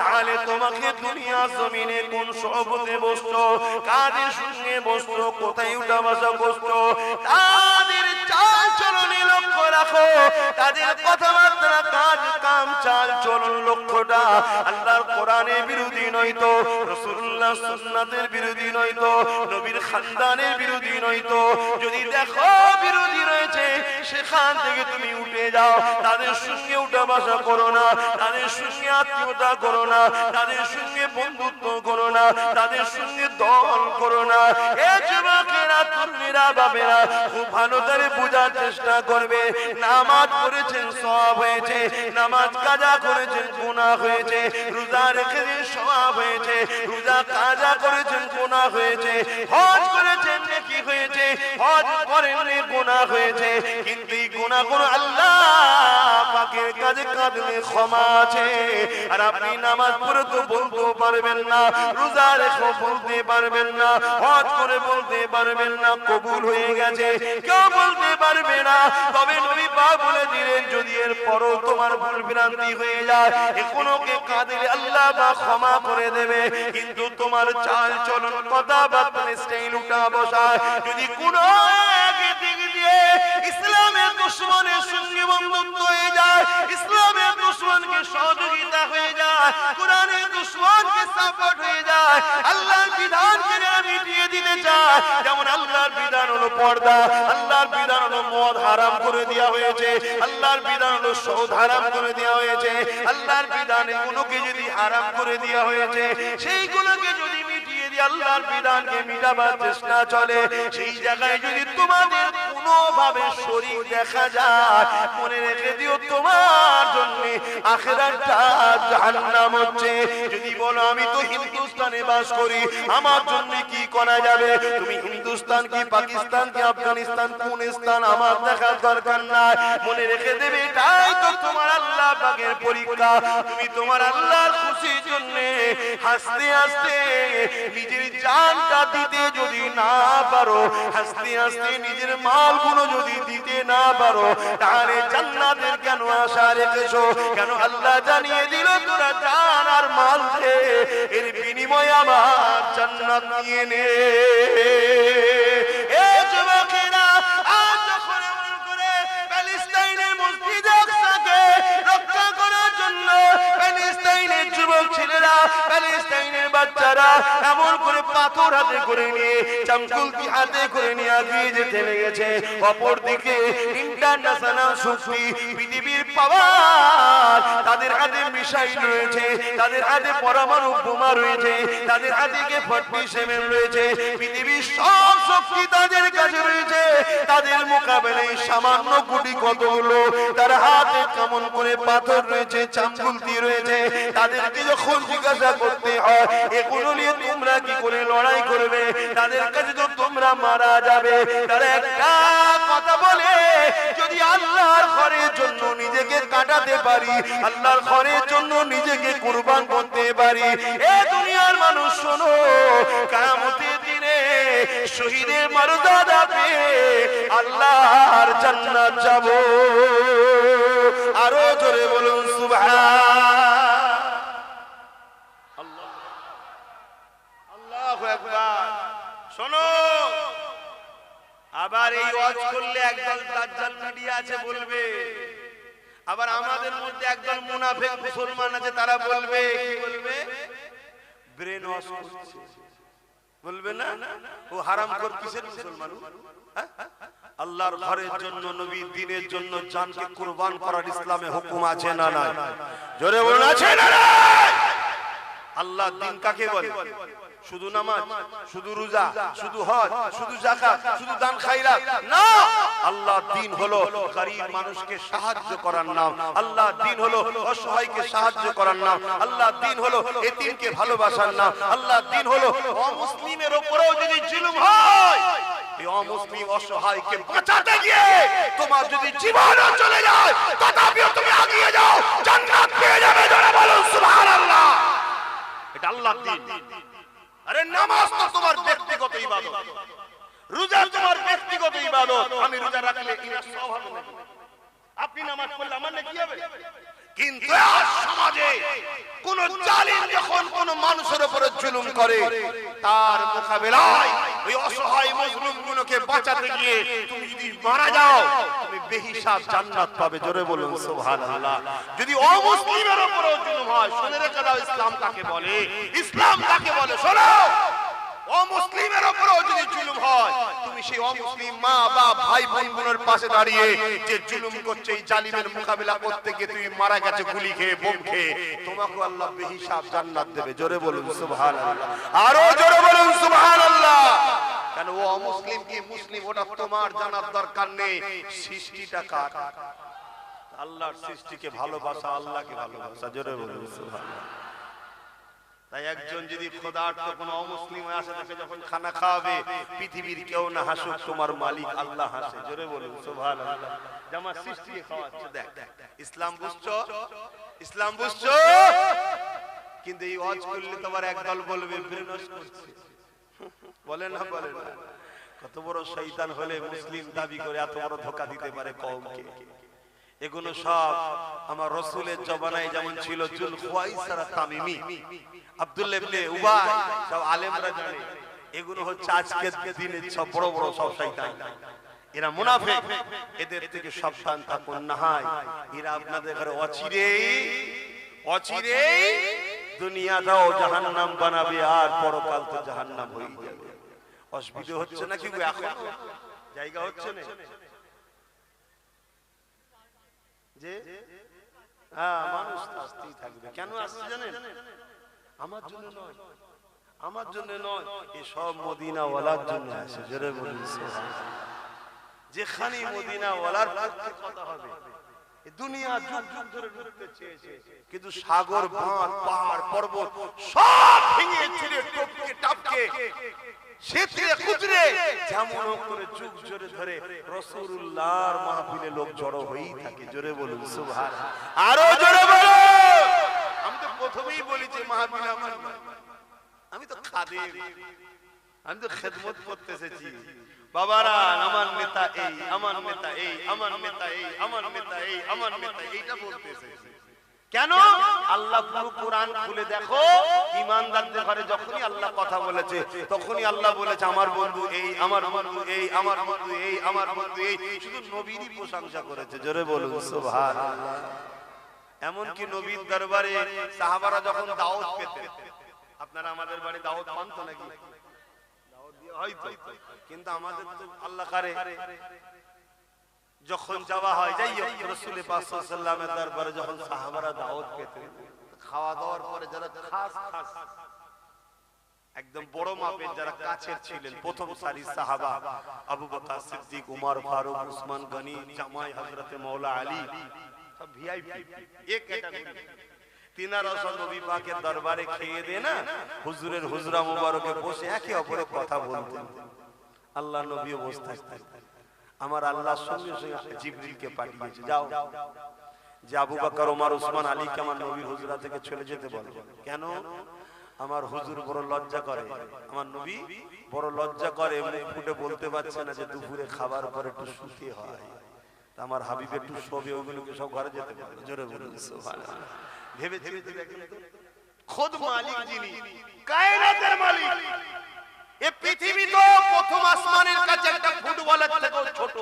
তাহলে তোমাকে দুনিয়া জমিনে কোন সহবতে বসছো, কাদের সঙ্গে বসছো, কোথায় উঠা বসা করছো, তাদের চাল চলনে লক্ষ্য রাখো, তাদের কথাবার্তা, কাজ কাম, চাল চলন লক্ষ্যটা আল্লাহর কোরআনের বিরোধী নয়তো, রাসূলুল্লাহ সুন্নাতের বিরোধী নয়তো, নবীর খানদানের বিরোধী নয়তো। যদি দেখো বিরোধী রয়েছে সেখান থেকে তুমি উঠে যাও, তাদের সঙ্গে উঠা বসা করো না, তাদের সঙ্গে আত্মীয়তা করো না, তাদের সঙ্গে বন্ধুত্ব করো না, তাদের সঙ্গে দল করো না। এ যুবকেরা, তরুণীরা, বাবেরা খুব ভালো করে বোঝার চেষ্টা করবে। নামাজ পড়েছেন সওয়াব হয়েছে, নামাজ কাজা করেছেন গুনাহ হয়েছে, রোজা রেখেছেন সওয়াব হয়েছে, রোজা কাজা করেছেন গুনাহ হয়েছে, হজ করেছেন নেকি হয়েছে, হজ করেননি গুনাহ হয়েছে। কিন্তু এই গুনাহগুলো আল্লাহ পাকের কাছে কাঁদলে ক্ষমা আছে। আর আপনি নামাজ পড়ে তো বলতে পারবেন না, রোজা রেখে বলতে পারবেন না, হজ করে বলতে পারবেন না কবুল হয়ে গেছে, কেউ বলতে পারবে না। তবে নবী পাক বলে দিলেন যদি এর পরও তোমার ভুল ভ্রান্তি হয়ে যায়, এখনোকে কাঁদলে আল্লাহ পাক ক্ষমা করে দেবে। কিন্তু তোমার চাল চলন, কথাবার্তা, স্টাইল, উঠা বসা যদি কোনো দিক দিয়ে ইসলামের দুশমনের সঙ্গে বন্ধুত্ব হয়ে যায়, ইসলামের দুশমনকে সহযোগিতা হয়ে যায়, কোরআনের দুশমনকে সাপোর্ট হয়ে যায়, আল্লাহর বিধানকে যারা মিটিয়ে দিতে চায়, যেমন আল্লাহর বিধান হলো পর্দা, আল্লাহর বিধান হলো হলো মদ হারাম করে দেওয়া হয়েছে, আল্লাহর বিধান হলো সুদ হারাম করে দেওয়া হয়েছে, আল্লাহর বিধানে কোনোকে যদি হারাম করে দেওয়া হয়েছে সেইগুলোকে যদি মিটিয়ে দিয়ে আল্লাহর বিধানকে মিটাবার চেষ্টা চলে, সেই জায়গায় যদি তোমাদের কোনোভাবে শরীর দেখা যায়, মনে রেখে দিও তোমার জন্য আখিরাতটা জাহান্নাম হচ্ছে। যদি বলো আমি তো হিন্দুস্তানে বাস করি, আমার জন্য কি করা যাবে? তুমি হিন্দুস্তান কি পাকিস্তান কি আফগানিস্তান কোন স্থান আমার দেখার দরকার নাই, মনে রেখে দেবে এটাই তো তোমার আল্লাহ পাকের পরীক্ষা। তুমি তোমার আল্লাহর খুশির জন্য হাসতে হাসতে নিজের জানটা দিতে যদি না পারো, হাসতে হাসতে নিজের মালগুলো যদি দিতে না পারো, তাহলে জান্নাতের কেন আশা রেখেছো? কেন আল্লাহ জানিয়ে দিল তোরা জান আর মাল দে, এর বিনিময়ে আমার জান্নাত নিয়ে নে। এ যুবকেরা, আজ যখন এমন করে প্যালেস্টাইনের মসজিদ আকসাকে রক্ষা করার জন্য প্যালেস্টাইনের যুবক ছেলেরা, প্যালেস্টাইনের বাচ্চারা এমন করে পাথর হাতে করে নিয়ে, চামকুলকি হাতে করে নিয়ে এগিয়ে যেতে লেগেছে, অপরদিকে ইন্টারন্যাশনাল শক্তি পৃথিবীর পাওয়ার তাদের হাতে মিসাইল রয়েছে, তাদের হাতে পরমাণু বোমা রয়েছে, তাদের হাতে K-47 রয়েছে, পৃথিবীর সব শক্তি তাদের কাছে রয়েছে। তাদের মোকাবেলায় সামান্য গুটি কতগুলো তার হাতে কেমন করে পাথর রয়েছে, চামকুলকি রয়েছে, তাদেরকে যখন জিজ্ঞাসা করতে হয় এগুলো নিয়ে তোমরা কি করে লড়াই করবে, তাদের কাছে তো তোমরা মারা যাবে, তারা একটা কথা বলে, যদি আল্লাহর ঘরের জন্য নিজেকে কাটাতে পারি, আল্লাহর ঘরের জন্য নিজেকে কুরবান করতে পারি, এ দুনিয়ার মানুষ শোনো, কিয়ামতের দিনে শহীদের মর্যাদা পেয়ে আল্লাহর জান্নাত যাব। আরো জোরে বলুন সুবহানাল্লাহ, আল্লাহু আকবার। শোনো, আবার এই ওয়াজ করলে একদল দাজ্জাল মিডিয়া আছে বলবে, আবার আমাদের মধ্যে একদল মুনাফিক মুসলমান আছে, তারা বলবে, কি বলবে? ব্রেন ওয়াশ করছে, বলবে না ও হারামখোর কিসের মুসলমান? আল্লাহর ঘরের জন্য, নবীর দ্বীনের জন্য জানকে কুরবান করার ইসলামে হুকুম আছে না নাই? জোরে বলুন, আছে না নাই? আল্লাহর দ্বীন কাকে বলে? শুধু নামাজ, শুধু রোজা, শুধু হজ, শুধু যাকাত, শুধু দান খায়রাত না। আল্লাহর দ্বীন হলো গরীব মানুষকে সাহায্য করার নাম, আল্লাহর দ্বীন হলো অসহায়কে সাহায্য করার নাম, আল্লাহর দ্বীন হলো এতিমকে ভালোবাসার নাম, আল্লাহর দ্বীন হলো অমুসলিমের উপরেও যদি জুলুম হয়, এই অমুসলিম অসহায়কে বাঁচাতে গিয়ে তোমার যদি জীবনও চলে যায়, তথাপিও তুমি এগিয়ে যাও, জান্নাত পেয়ে যাবে। জোরে বলুন সুবহানাল্লাহ। এটা আল্লাহর দ্বীন। আরে নামাজ তো তোমার ব্যক্তিগত ইবাদত, রোজা তোমার ব্যক্তিগত ইবাদত। আমি রোজা রাখলে সব হবে না, আপনি নামাজ পড়লে আমার নাকি হবে? কিন্তু আজ সমাজে কোন জালিম যখন কোন মানুষের উপরে জুলুম করে, তার মোকাবেলায় ওই অসহায় মজলুমগুলোকে বাঁচাতে গিয়ে তুমি যদি মারা যাও, তুমি বেহিসাব জান্নাত পাবে। জোরে বলুন সুবহানাল্লাহ। যদি অমুসলিমের উপরে জুলুম হয়, শুনে রেখে দাও ইসলাম কাকে বলে, ইসলাম কাকে বলে শোনো। অমুসলিমের উপরেও যদি জুলুম হয়, তুমি সেই অমুসলিম মা বাপ ভাই বোনগুলোর পাশে দাঁড়িয়ে যে জুলুম করছে, এই জালিমের মোকাবিলা করতে গিয়ে তুমি মারা গেছে গুলি খেয়ে, বোম খেয়ে, তোমাকে আল্লাহ বেহিসাব জান্নাত দেবে। জোরে বলুন সুবহানাল্লাহ, আরো জোরে বলুন সুবহানাল্লাহ। কেন ও অমুসলিম কি মুসলিম ওটা তোমার জানার দরকার নেই। সৃষ্টিটা কার? আল্লাহর সৃষ্টিকে ভালোবাসা, আল্লাহকে ভালোবাসা। জোরে বলুন সুবহানাল্লাহ। তাই একজন যদি খোদার্থ কোন অমুসলিম আসে, তাকে যখন খানা খাওয়াবে, পৃথিবীর কেউ না হাসুক, তোমার মালিক আল্লাহ হাসে। জোরে বলুন সুবহানাল্লাহ। জামা সৃষ্টিকে খাওয়াচ্ছে, দেখ ইসলাম বুঝছো, ইসলাম বুঝছো। কিন্তু এই ওয়াজ করলে তোমার একদল বলবে ব্রেন ওয়াশ করছে, বলে না, বলে না। কত বড় শয়তান হলে মুসলিম দাবি করে এত বড় ধোঁকা দিতে পারে কওমকে। এগুলো সব আমার রাসূলের জমানায় যেমন ছিল, জুল খুয়াইসারা তামিমি, আব্দুল্লাহ ইবনে উবাই, সব আলেমরা জানে। এগুলো হচ্ছে আজকের দিনের সব বড় বড় সব শয়তান, এরা মুনাফিক। এদের থেকে সাবধান থাকুন, না হয় এরা আপনাদের ঘরে অচিরেই দুনিয়াটাও জাহান্নাম বানাবে, আর পরকাল তো জাহান্নাম হয়ে যাবে। অসুবিধা হচ্ছে না কি? এখন জায়গা হচ্ছে না, যে হ্যাঁ মানুষ আসতেই থাকবে। কেন আসছে জানেন? আমার জন্য নয়, আমার জন্য নয়, এই সব মদিনা ওয়ালার জন্য আসে। জোরে বলুন সুবহানাল্লাহ। যেখানে মদিনা ওয়ালার পক্ষে কথা হবে, দুনিয়া যুগ যুগ ধরে লুটতে চেয়েছে, কিন্তু সাগর বাঁধ পাহাড় পর্বত সব ভেঙে ছিঁড়ে টপকে টাপকে সেতরে কুতরে যেমন করে যুগ জোরে ধরে রাসূলুল্লাহর মাহফিলে লোক জড়ো হয়েই থাকে। জোরে বলুন সুবহানাল্লাহ, আরো জোরে বলুন। আমি তো প্রথমেই বলেছি মাহফিল আমার নয়, আমি তো খাদেম, আমি তো খেদমত করতে এসেছি। বাবারা আমার নেতা এই, আমার নেতা এই, আমার নেতা এই, আমার নেতা এই, আমার নেতা এইটা বলতে এসেছি। কেন? আল্লাহ পুরো কোরআন খুলে দেখো, ঈমানদারদের ঘরে যখনই আল্লাহ কথা বলেছে তখনই আল্লাহ বলেছে আমার বন্ধু এই, আমার বন্ধু এই, আমার বন্ধু এই, আমার বন্ধু এই, শুধু নবীরই প্রশংসা করেছে। জোরে বলুন সুবহানাল্লাহ। এমন কি নবীর দরবারে সাহাবারা যখন দাওয়াত পেতেন, আপনারা আমাদের বাড়ি দাওয়াত পান তো নাকি? দাওয়াত দিয়ে হয়তো, কিন্তু আমাদের তো আল্লাহ করে যখন যাওয়া হয়, যাই হোক রাসূল পাক সাল্লাল্লাহু আলাইহি ওয়াসাল্লামের দরবারে যখন সাহাবারা দাওয়াত পেতেন, খাওয়া দাওয়ার পরে যারা খাস খাস একদম বড় মাপের যারা কাছের ছিলেন, প্রথম সারির সাহাবা আবু বকর সিদ্দিক, উমর ফারুক, উসমান গনি, জামাই হযরতে মাওলা আলী, সব ভিআইপি এক ক্যাটাগরি। তিনারা সব নবী পাকের দরবারে খেয়ে দেন না, হুজুরের হুজরা মুবারকে বসে একে অপরের কথা বলতেন। আল্লাহ নবীও বসে থাকতেন। আমার আল্লাহর সঙ্গে সঙ্গে জিবরিলকে পাঠিয়েছে, যাও যে আবু বকর, ওমর, উসমান, আলীকে আমার নবীর হুজরা থেকে চলে যেতে বলো। কেন? আমার হুজুর বড় লজ্জা করে, আমার নবী বড় লজ্জা করে, মুখ ফুটে বলতে পারছে না যে দুপুরে খাবার পরে একটু শুতে হয়, আমার হাবিব একটু শোবে, ওগুলোকে সব ঘরে যেতে পারে। জোরে বলুন সুবহানাল্লাহ। ভেবে ভেবে দেখেন তো, খোদ মালিক যিনি, কায়নাতের মালিক, এই পৃথিবী তো প্রথম আসমানের কাছে একটা ফুটবলের থেকেও ছোট।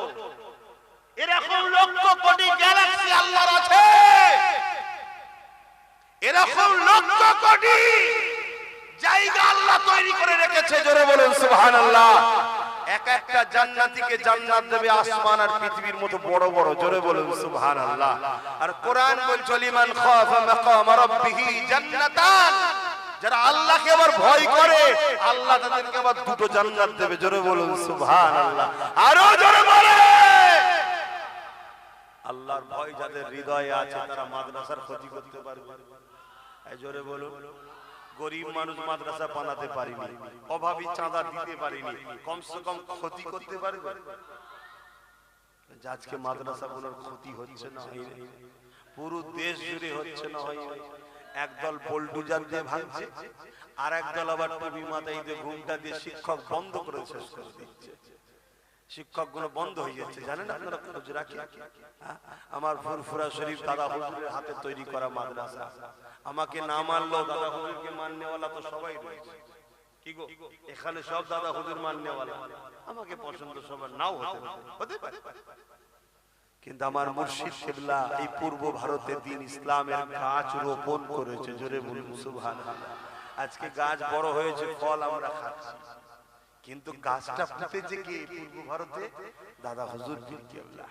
এরকম লক্ষ কোটি গ্যালাক্সি আল্লাহর আছে, এরকম লক্ষ কোটি জায়গা আল্লাহ তৈরি করে রেখেছে। জোরে বলুন সুবহানাল্লাহ। এক একটা জান্নাতীকে জান্নাত দেবে আসমান আর পৃথিবীর মতো বড় বড়। জোরে বলুন সুবহানাল্লাহ। আর কোরআন বলছে লিমান খাফা মাকাম রাব্বিহি জান্নাতান, যারা আল্লাহকে আবার ভয় করে আল্লাহ তাদেরকে আবার দুটো জান্নাত দেবে। জোরে বলুন সুবহানাল্লাহ, আরো জোরে বলে। আল্লাহর ভয় যাদের হৃদয়ে আছে তারা মাদ্রাসার ক্ষতি করতে পারবে। এই জোরে বলুন। গরিব মানুষ মাদ্রাসা বানাতে পারিনি, অভাবী চাঁদা দিতে পারিনি, কমসে কম ক্ষতি করতে পারবে। আজকে মাদ্রাসাগুলোর ক্ষতি হচ্ছে না, পুরো দেশ জুড়ে হচ্ছে না, হয় একদল বোলডুজার দিয়ে ভাঙছে, আর একদল আবার টুপি মাথায় দিয়ে ঘুমটা দিয়ে শিক্ষক বন্ধ করে শেষ করে দিচ্ছে। শিক্ষক গুলো বন্ধ হয়ে যাচ্ছে, জানেন আপনারা? খোঁজ রাখি আমার ফুরফুরা শরীফ দাদা হুজুরের হাতে তৈরি করা মাদ্রাসা, আমাকে না মানলেও দাদা হুজুরকে মাননেওয়ালা তো সবাই রয়েছে। কি গো, এখানে সব দাদা হুজুর মাননেওয়ালা, আমাকে পছন্দ সবার নাও হতে পারে, কিন্তু আমার মুর্শিদ কিবলা এই পূর্ব ভারতে দ্বীন ইসলামের গাছ রোপণ করেছে। জোরে বলুন সুবহানাল্লাহ। আজকে গাছ বড় হয়েছে, ফল আমরা খাচ্ছি, কিন্তু গাছটা ফুটেছে কি পূর্ব ভারতে? দাদা হুজুর কিবলা।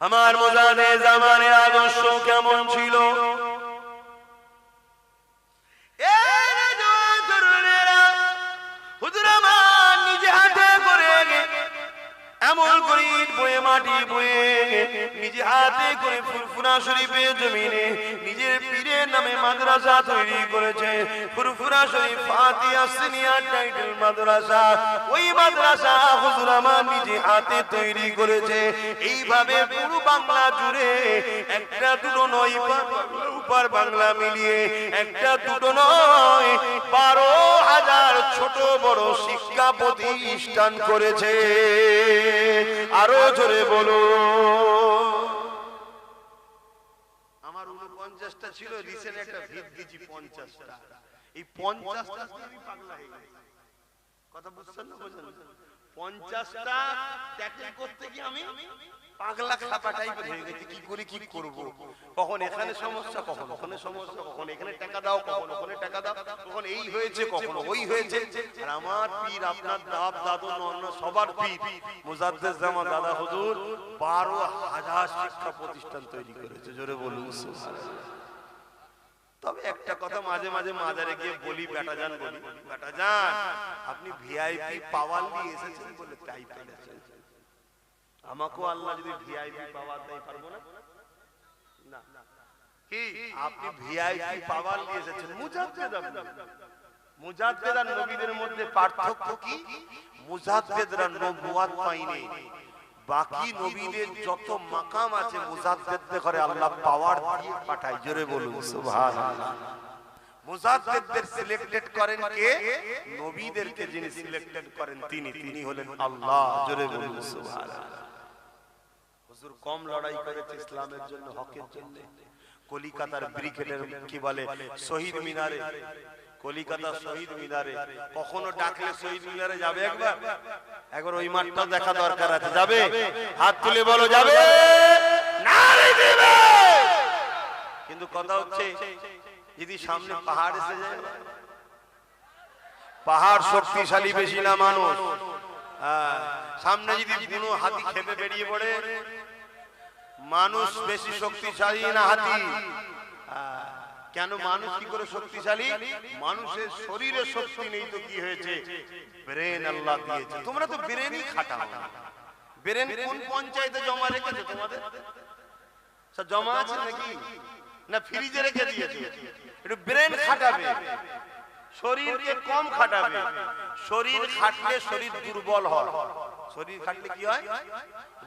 আমার মোজানে জামানে আদর্শ কেমন ছিল? হুজুর আমার নিজে হাতে করে এমন করে বয়ে মাটি বয়ে নিজে হাতে করে ফুরফুরা শরীফের জমিনে নিজের পীরের নামে মাদ্রাসা তৈরি করেছে। ফুরফুরা শরীফ ফাতিহা সিনিয়র টাইটেল মাদ্রাসা, ওই মাদ্রাসা হুজুর আমার নিজে হাতে তৈরি করেছে। এইভাবে পুরো বাংলা জুড়ে একটা দুটো নয়, উপর বাংলা মিলিয়ে একটা দুটো নয় 12,000 ছোট বড় শিক্ষা প্রতিষ্ঠান করেছে। আরো জোরে বলো। আমার 49টা ছিল, রিসেন্ট একটা ভিত দিয়েছি 50টা। এই 50টা আমি পাগলা হয়ে গেছি। কথা বুঝছেন না? বুঝেন 50টা ট্যাকেল করতে গিয়ে আমি পাগলা খাপা টাইপের হয়ে গেছি, কি করি কি করব, কখন এখানে সমস্যা, কখন ওখানে সমস্যা, কখন এখানে টাকা দাও, কখন ওখানে টাকা দাও, কখন এই হয়েছে, কখন ওই হয়েছে। আর আমার পীর, আপনার দাব দাদু নন্ন সবার পীর মুজাদ্দেদ জামান দাদা হুজুর 12,000 শিক্ষা প্রতিষ্ঠান তৈরি করেছে, জোরে বলুন সুবহানাল্লাহ। তবে একটা কথা মাঝে মাঝে মাজারে গিয়ে বলি, বেটা যান বলি, বেটা যান আপনি ভিআইপি পাওয়ার নিয়ে এসেছেন বলে তাই পেয়েছেন, আমাকেও আল্লাহ যদি ভিআইপি পাওয়ার দেয় পারবো না? না কি আপনি ভিআইপি পাওয়ার নিয়ে এসেছেন, মুজাদ্দেদ আপনি। মুজাদ্দেদ আর নবীদের মধ্যে পার্থক্য কি? মুজাদ্দেদরা নবুয়াত পায়নি, বাকি নবীদের যত মাকাম আছে মুজাদ্দেদদের করে আল্লাহ পাওয়ার দিয়ে পাঠায়, জোরে বলুন সুবহানাল্লাহ। মুজাদ্দেদদের সিলেক্টেড করেন কে? নবীদেরকে যিনি সিলেক্টেড করেন তিনি হলেন আল্লাহ, জোরে বলুন সুবহানাল্লাহ। হুজুর কম লড়াই করেছে ইসলামের জন্য, হকের জন্য। কলিকাতার ব্রিগেডের কি বলে শহীদ মিনারে, কলিকাতা শহীদ মিনারে কখনো ডাকলে শহীদ মিনারে যাবে? একবার ওই মাঠটা দেখা দরকার আছে, যাবে? হাত তুলে বলো যাবে। কিন্তু কথা হচ্ছে যদি সামনে পাহাড় এসে যায়, পাহাড় শক্তিশালী বেশি না মানুষ, সামনে যদি কোনো হাতি খেপে বেরিয়ে পড়ে, মানুষ বেশি শক্তিশালী না হাতি? কেন মানুষ কি করে শক্তিশালী? মানুষের শরীরে শক্তি নেই তো কি হয়েছে? ব্রেন আল্লাহ দিয়েছে। তোমরা তো ব্রেনই খাটাও না। ব্রেন কোন পঞ্চায়েতে জমা রেখেছে তোমাদের? সব জমা আছে নাকি? না ফ্রিজে রেখে দিয়েছে? একটু ব্রেন খাটাবে, শরীরকে কম খাটাবে। শরীর খাটলে শরীর দুর্বল হয়, শরীর খাটলে কি হয়?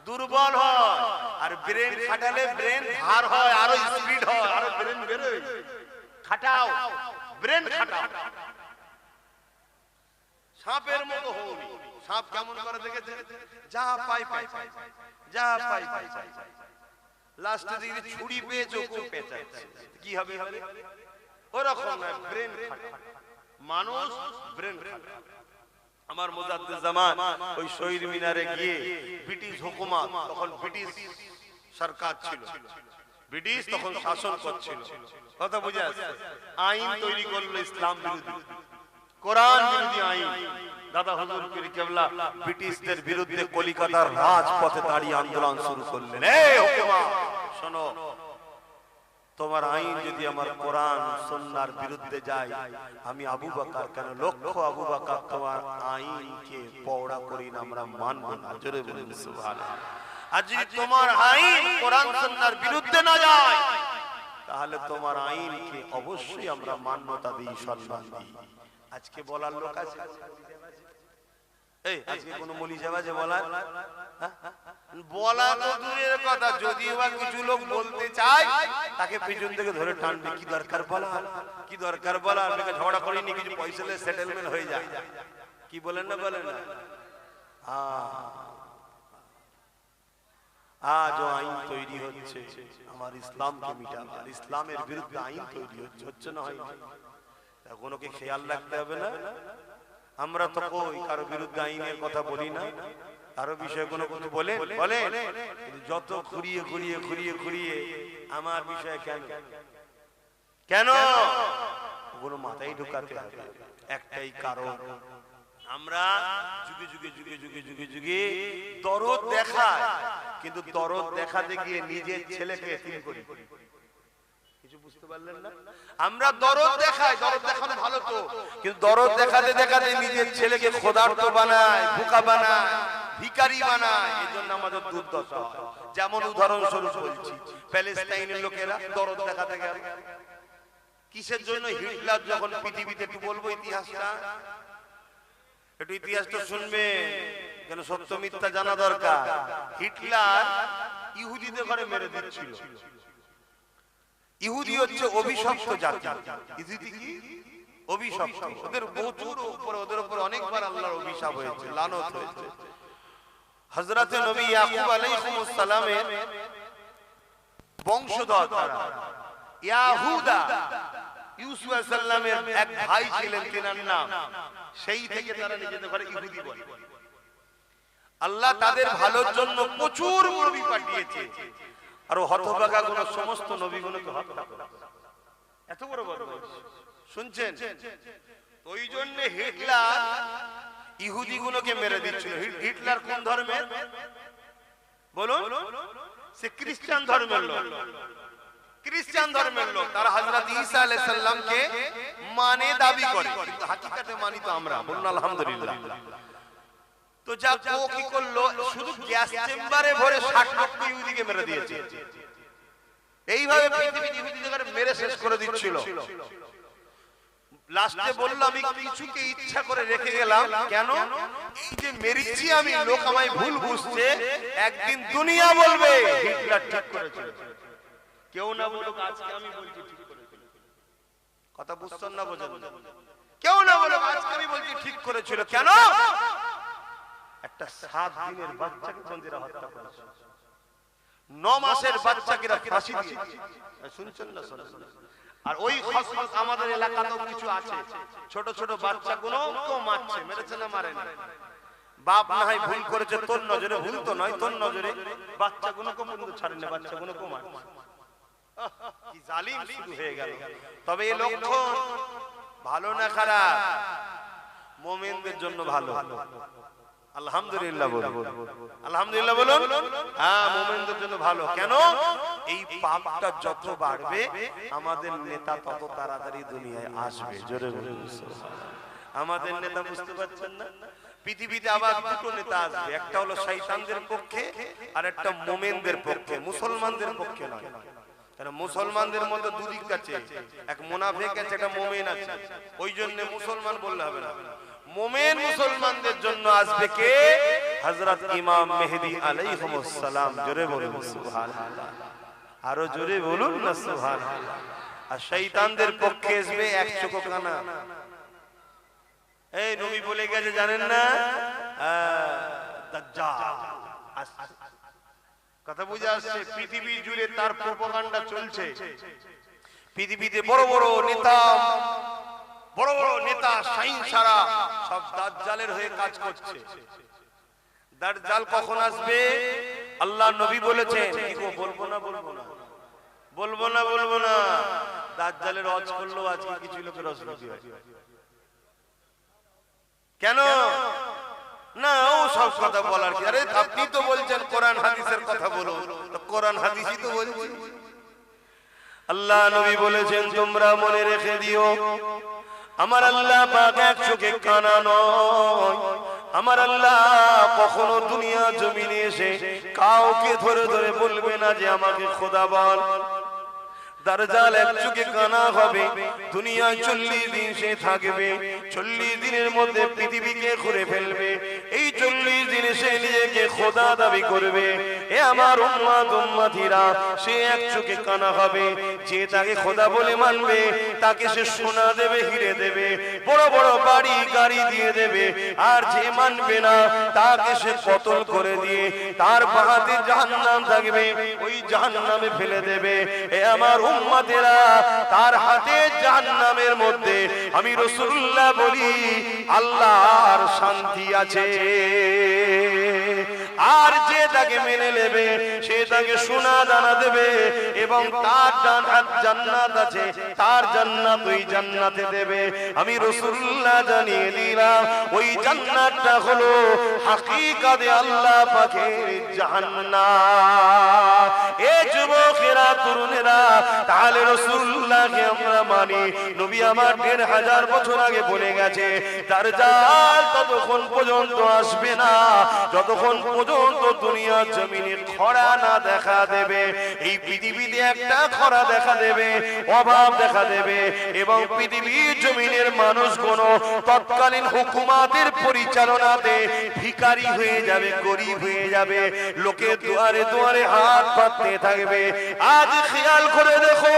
দুর্বল হয়। আর ব্রেন খাটালে ব্রেন ধার হয়, আরো স্পিড হয়, আরো ব্রেন বেরোয়। খাটাও, ব্রেন খাটাও। সাপের মতো হওনি। সাপ কেমন করে দেখেছে? যা পাই পাই, যা পাই পাই, লাস্টে যদি ছুরি পেয়েছো কোন পেঁচাচ্ছে, কি হবে? ওরকম না, ব্রেন খাটা। মানুষ ব্রেন খাটা। আমার মুজাদ্দেদ জামান ওই শহীদ মিনারে গিয়ে ব্রিটিশ হুকুমত, তখন ব্রিটিশ সরকার ছিল, ব্রিটিশ তখন শাসন করছিল, কথা বুঝে আসছে, আইন তৈরি করলো ইসলাম বিরোধী, কোরআন বিরোধী আইন। দাদা হুজুর পীর কেবলা ব্রিটিশদের বিরুদ্ধে কলিকাতার রাজপথে দাঁড়িয়ে আন্দোলন শুরু করলেন। এই হুকুমা শোনো, তোমার আইন যদি আমার কোরআন সুন্নাহর বিরুদ্ধে যায়, আমি আবু বকর কেন লক্ষ আবু বকর তোমার আইনকে পওড়া করি না, আমরা মানব না, জোরে বলুন সুবহানাল্লাহ। আর যদি তোমার আইন কোরআন সুন্নাহর বিরুদ্ধে না যায়, তাহলে তোমার আইনকে অবশ্যই আমরা মান্যতা দিই, সম্মান দিই। আজকে বলার লোক আছে? এই আজকে কোন মলি যাবা যে বলার? বলা তো দূরের কথা, যদিও বা কিছু লোক বলতে চায়, তাকে পিছন থেকে ধরে টানবে, কি দরকার বলা, কি দরকার বলা, আপনাকে ঝগড়া করিনি, কিছু পয়সা নিয়ে সেটেলমেন্ট হয়ে যায়, কি বলেন না বলেন না? আজ আইন তৈরি হচ্ছে আমার ইসলামকে মিটাবার, ইসলামের বিরুদ্ধে আইন তৈরি হচ্ছে না, হয় কোনোকে খেয়াল রাখতে হবে না? আমরা তো কই কারো বিরুদ্ধে আইনের কথা বলি না, কারো বিষয়ে কোনো কিছু বলে বলে, যত ঘুরিয়ে ঘুরিয়ে ঘুরিয়ে ঘুরিয়ে আমার বিষয়ে কেন কেন ওগুলো মাথায় ঢুকাতে হবে। একটাই কারণ, আমরা যুগে যুগে যুগে যুগে যুগে যুগে দরদ দেখায়, কিন্তু দরদ দেখাতে গিয়ে নিজের ছেলেকে এতিম করি। কিছু বুঝতে পারলেন না? আমরা দরদ দেখাই, দরদ দেখানো ভালো তো, কিন্তু দরদ দেখাতে দেখাতে নিজের ছেলেকে ক্ষুধার্ত বানায়, বোকা বানায়, ভিখারি বানায়। এজন্য আমাদের দুর্দশা হয়। যেমন উদাহরণস্বরূপ বলছি, প্যালেস্টাইনের লোকেরা দরদ দেখাতে গেল কিসের জন্য? হিটলার যখন পৃথিবীতে, একটু বলবো ইতিহাসটা, একটু ইতিহাসটা শুনবে, কেন সত্য মিথ্যা জানা দরকার। হিটলার ইহুদিদের ঘরে মেরে দিচ্ছিল। ইহুদি হচ্ছে অভিশপ্ত জাতি। ইহুদি কি? অভিশপ্ত। ওদের প্রচুর উপরে, ওদের উপরে অনেকবার আল্লাহর অভিশাপ হয়েছে, লানত হয়েছে। হযরত নবী ইয়াকুব আলাইহিস সালামের বংশধর তারা, ইয়াহুদা, ইউসুফ আলাইহিস সালামের এক ভাই ছিলেন, তিনার নাম, সেই থেকে তারা নিজেদের ঘরে ইহুদি বলে। আল্লাহ তাদের ভালোর জন্য প্রচুর নবী পাঠিয়েছে, আর হতভাগা গুলো সমস্ত নবীগুলোকে হত্যা করেছে। এত বড় বদমাইশ শুনছেন? ওই জন্য হিটলার ইহুদি গুলোকে মেরে দিচ্ছিল। হিটলার কোন ধর্মের বলুন? সে খ্রিস্টান ধর্মের লোক। খ্রিস্টান ধর্মের লোক তারা হযরত ঈসা আলাইহিস সালামকে মানে দাবি করে, কিন্তু হাকিকাতে মানি তো আমরা। বলুন আলহামদুলিল্লাহ। তো যা ও কি করলো, শুধু গ্যাস চেম্বারে ভরে 60 লক্ষ ইহুদিকে মেরে দিয়েছে। এইভাবে পৃথিবীর ইহুদিদের মেরে শেষ করে দিচ্ছিল। লাস্টে বলল আমি কিছুকে ইচ্ছা করে রেখে গেলাম, কেন? এই যে মেরেছি আমি, লোক আমায় ভুল বুঝছে, একদিন দুনিয়া বলবে হিটলার ঠিক করেছিল। কেউ না বলুক, আজকে আমি বলছি ঠিক করেছিল। কথা বুঝছেন না? বোঝেন? কেউ না বলুক, আজকে আমি বলছি ঠিক করেছিল। কেন? একটা 7 দিনের বাচ্চাকে বন্দীরা হত্যা করেছে, 9 মাসের বাচ্চাকে ফাঁসি দিয়েছে। শুনছেন না? শুনছেন? আর ওই খসখস আমাদের এলাকাতেও কিছু আছে, ছোট ছোট বাচ্চাগুলো তো মারছে, মেরেছে না মারে না? বাপ না হয় ভুল করেছে, তোর নজরে ভুল তো নয়, তোর নজরে বাচ্চাগুলোকে বন্ধু ছাড়েন না, বাচ্চাগুলোকে মারছে। কি জালিম শুরু হয়ে গেল। তবে এই লক্ষণ ভালো না খারাপ? মুমিনদের জন্য ভালো। আলহামদুলিল্লাহ বলুন, আলহামদুলিল্লাহ বলুন। হ্যাঁ, মুমিনদের জন্য ভালো। কেন? এই পাপটা যত বাড়বে আমাদের নেতা তত তাড়াতাড়ি দুনিয়ায় আসবে। জোরে বলুন সুবহানাল্লাহ। আমাদের নেতা বুঝতে পারছেন না? পৃথিবীতে আবার দুটো নেতা আসবে, একটা হলো শয়তানদের পক্ষে আর একটা মুমিনদের পক্ষে, মুসলমানদের পক্ষে নয়। কারণ মুসলমানদের মধ্যে দুদিক আছে, এক মুনাফিক আছে, একটা মুমিন আছে। ওই জন্য মুসলমান বললে হবে না। মুমিন মুসলমানদের জন্য আসবে কে? হযরত ইমাম মেহেদী আলাইহিস সালাম। জোরে বলুন সুবহানাল্লাহ। আরো জোরে বলুন না সুবহানাল্লাহ। আর শয়তানদের পক্ষে আসবে এক চোখ কানা। এই নবী বলে গেছে জানেন না? দাজ্জাল। কথা বুঝে আসছে? পৃথিবী জুড়ে তার প্রোপাগান্ডা চলছে। পৃথিবীতে বড় বড় নেতা সাইন্সারা সব দাজ্জালের হয়ে কাজ করছে। দাজ্জাল কখন আসবে? আল্লাহ নবী বলেছেন। কি গো, বলবো না বলবো না বলবো না বলবো না? দাজ্জালের হজ করলো আজকে কিছু লোকের অসুবিধা হয়। কেন? না, ও সব কথা বলার কি? আরে আপনি তো বলছেন কোরআন হাদিসের কথা বলুন, তো কোরআন হাদিসই তো বলছি। আল্লাহ নবী বলেছেন তোমরা মনে রেখে দিও, আমার আল্লাহ পাক এক চোখে কানা নয়। আমার আল্লাহ কখনো দুনিয়া জমিনে এসে কাউকে ধরে ধরে বলবে না যে আমাকে খোদা বল। দাজ্জাল এক চোখে কানা হবে, দুনিয়ায় 40 দিন সে থাকবে। 40 দিনের মধ্যে পৃথিবীকে ঘুরে ফেলবে। এই 40 দিনে সে নিজেকে খোদা দাবি করবে। এ আমার উম্মত উম্মতিরা, সে এক চোখে কানা হবে। যে তাকে খোদা বলে মানবে তাকে সে সোনা দেবে, হিরে দেবে, বড় বড় বাড়ি গাড়ি দিয়ে দেবে। আর যে মানবে না তাকে সে কতল করে দিয়ে তার বাহাতে জাহান্নাম থাকবে, ওই জাহান্নামে ফেলে দেবে। এ আমার উম্মতেরা, তার হাতে জাহান্নামের মধ্যে আমি রাসূলুল্লাহ বলি আল্লাহর শান্তি আছে। আর যে তাকে মেনে নেবে সে তাকে সোনা দানা দেবে, এবং তার জান্নাত আছে, তার জান্নাত ওই জান্নাতে দেবে। আমি রাসূলুল্লাহ জানিয়ে দিলাম ওই জান্নাতটা হলো হাকিকাতে আল্লাহ পাকের জান্নাত। এ যুবকেরা, তরুণেরা, তাহলে রাসূলুল্লাহকে আমরা মানি। নবী আমার 1500 বছর আগে বলে গেছে দাজ্জাল ততক্ষণ পর্যন্ত আসবে না যতক্ষণ পর্যন্ত দুনিয়া জমিনে খরা না দেখা দেবে। এই পৃথিবীতে একটা খরা দেখা দেবে, অভাব দেখা দেবে, এবং পৃথিবীর জমিনের মানুষগুলো তৎকালীন হুকুমাতের পরিচালনাতে ভিখারি হয়ে যাবে, গরিব হয়ে যাবে, লোকে দুয়ারে দুয়ারে হাত পাততে থাকবে। আজ খেয়াল করে দেখো,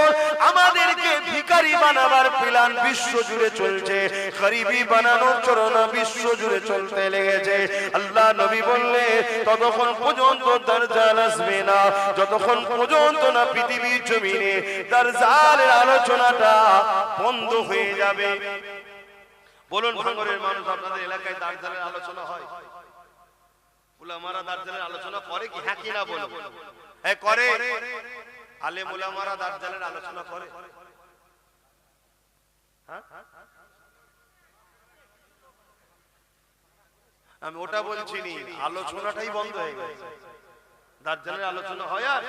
আমাদেরকে ভিখারি বানাবার প্ল্যান বিশ্ব জুড়ে চলছে, গরিবি বানানোর চরণা বিশ্ব জুড়ে চলতে লেগেছে। আল্লাহ নবী বললে ততক্ষণ পর্যন্ত দাজ্জাল আসবে না যতক্ষণ পর্যন্ত না পৃথিবীর জমিনে দাজ্জালের আলোচনাটা বন্ধ হয়ে যাবে। বলুন ভাঙরের মানুষ, আপনাদের এলাকায় দাজ্জালের আলোচনা হয়? উলামারা দাজ্জালের আলোচনা করে কি? হ্যাঁ কি না বলো? হ্যাঁ করে। আলেম উলামারা দাজ্জালের আলোচনা করে। হ্যাঁ আমি ওটা বলছি নি, আলোচনাটাই বন্ধ হয়ে গেছে। দাজ্জালের আলোচনা হয় আর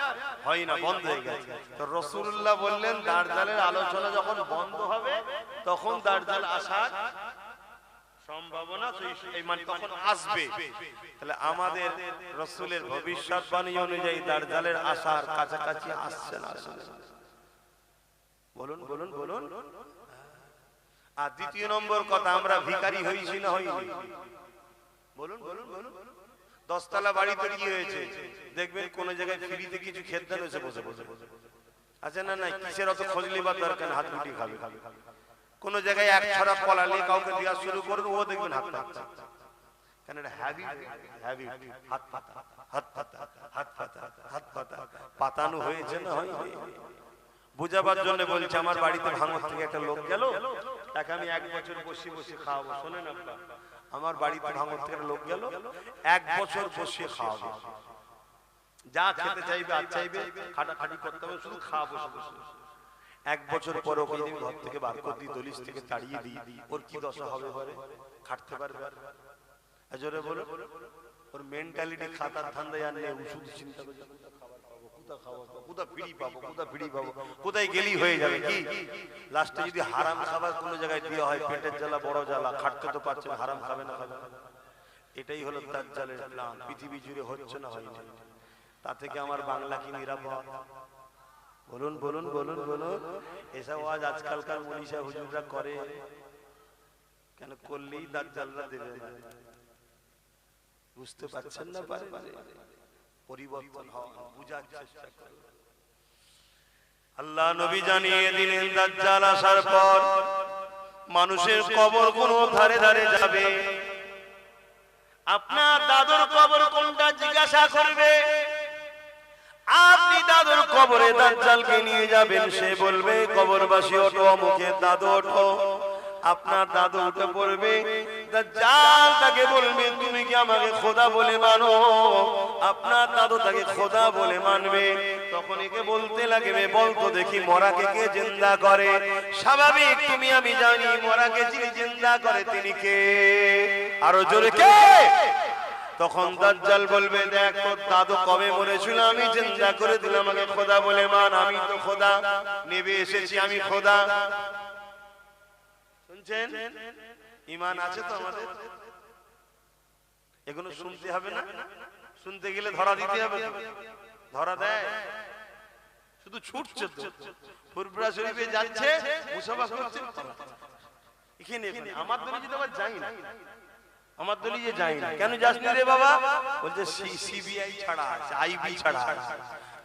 হয় না, বন্ধ হয়ে গেছে। তো রাসূলুল্লাহ বললেন দাজ্জালের আলোচনা যখন বন্ধ হবে তখন দাজ্জাল আসার সম্ভাবনা মানে তখন আসবে। তাহলে আমাদের রাসূলের ভবিষ্যৎবাণী অনুযায়ী দাজ্জালের আসার কাছাকাছি আসছে না? বলুন বলুন বলুন। আর দ্বিতীয় নম্বর কথা, আমরা ভিখারি হইছি না হইনি? বলুন বলুন বলুন। 10 তলা বাড়িতে কি হয়েছে দেখবেন কোন জায়গায় ফ্রিতে কিছু খেতে দেন এসে বসে বসে আচ্ছা না না কিসের অত খোঁজ লিবার দরকার, হাত মুঠি খাবে। কোন জায়গায় এক ছড়া কলা নিয়ে কাউকে দেওয়া শুরু করুন, ও দেখবেন হাত পাতা। কেন এটা হ্যাবিট, হ্যাবিট। হাত পাতা হাত পাতা হাত পাতা হাত পাতা পাতানো হয়েছে না হয়নি? বুঝাবার জন্য বলছি, আমার বাড়িতে ভাঙর থেকে একটা লোক গেল, তাকে আমি 1 বছর বসে বসে খাওয়াবো। শোনেন আপনারা, আমার বাড়িতে ভাঙর থেকে লোক গেল, 1 বছর বসে খাওয়াবো, যা খেতে চাইবে আর চাইবে, খাটাখাটি করতে হবে, শুধু খাওয়াবো বসে বসে। 1 বছর পর ওকে যদি ঘর থেকে বার করে দিই, দলিশ থেকে তাড়িয়ে দিই, ওর কি দশা হবে? বলে খাটতে পারবে? জোরে বলো। ওর মেন্টালিটি খাতার ধান্দায় আর নেই, ওষুধ চিন্তা করছে, কোথায় গেলি হয়ে যাবে কি। লাস্টে যদি হারাম খাবার কোন জায়গায় দেওয়া হয়, পেটের জ্বালা বড় জ্বালা, খাটতে তো পারছেন, হারাম খাবে না খাবে? এটাই হলো দাজ্জালের প্ল্যান। পৃথিবী জুড়ে হচ্ছে না হয়নি? তা থেকে আমার বাংলা কি নিরাপদ? বলুন বলুন বলুন বলুন। এসব আজ আজকালকার মনীষা হুজুররা করে কেন? করলেই দাজ্জালরা দেবে না। বুঝতে পারছেন না? পারে পরিবর্তন হওয়া, বুঝার চেষ্টা করুন। আল্লাহ নবী জানিয়ে দিলেন দাজ্জাল আসার পর মানুষের কবর কোন ধারে ধারে যাবে। আপনার দাদুর কবর কোনটা জিজ্ঞাসা করবে, আপনি দাদুর কবরে দাজ্জালকে নিয়ে যাবেন, সে বলবে কবরবাসী ওঠো, মুখে দাদু ওঠো। আপনার দাদু উঠে পড়বে, দাজ্জাল তাকে বলবে তুমি কি আমাকে খোদা বলে মানো? আপনার দাদু তাকে খোদা বলে মানবে। তখন একে বলতে লাগবে বলতো দেখি মরাকে কে জিন্দা করে? স্বাভাবিক তুমি আমি জানি মরাকে যিনি জিন্দা করে তিনি কে? আরো জোরে কে? তখন দাজ্জাল বলবে দেখ তোর দাদু কবে মরেছিল, আমি জিন্দা করে দিলাম, আমাকে খোদা বলে মান, আমি তো খোদা, নেবে এসেছি আমি খোদা। শুনছেন? ঈমান আছে তো আমাদের? এগুলো শুনতে হবে না? শুনতে গেলে ধরা দিতে হবে। ধরা দেয়? শুধু ছুটছে তো, ফুরফুরা শরীফে যাচ্ছে, মুসাফা করছে, এখানে আমার দলিয়ে তো আবার যাই না, আমার দলিয়ে যাই না। কেন যাসনি রে বাবা? বলছে সিবিআই ছাড়া আছে, আইবি ছাড়া আছে,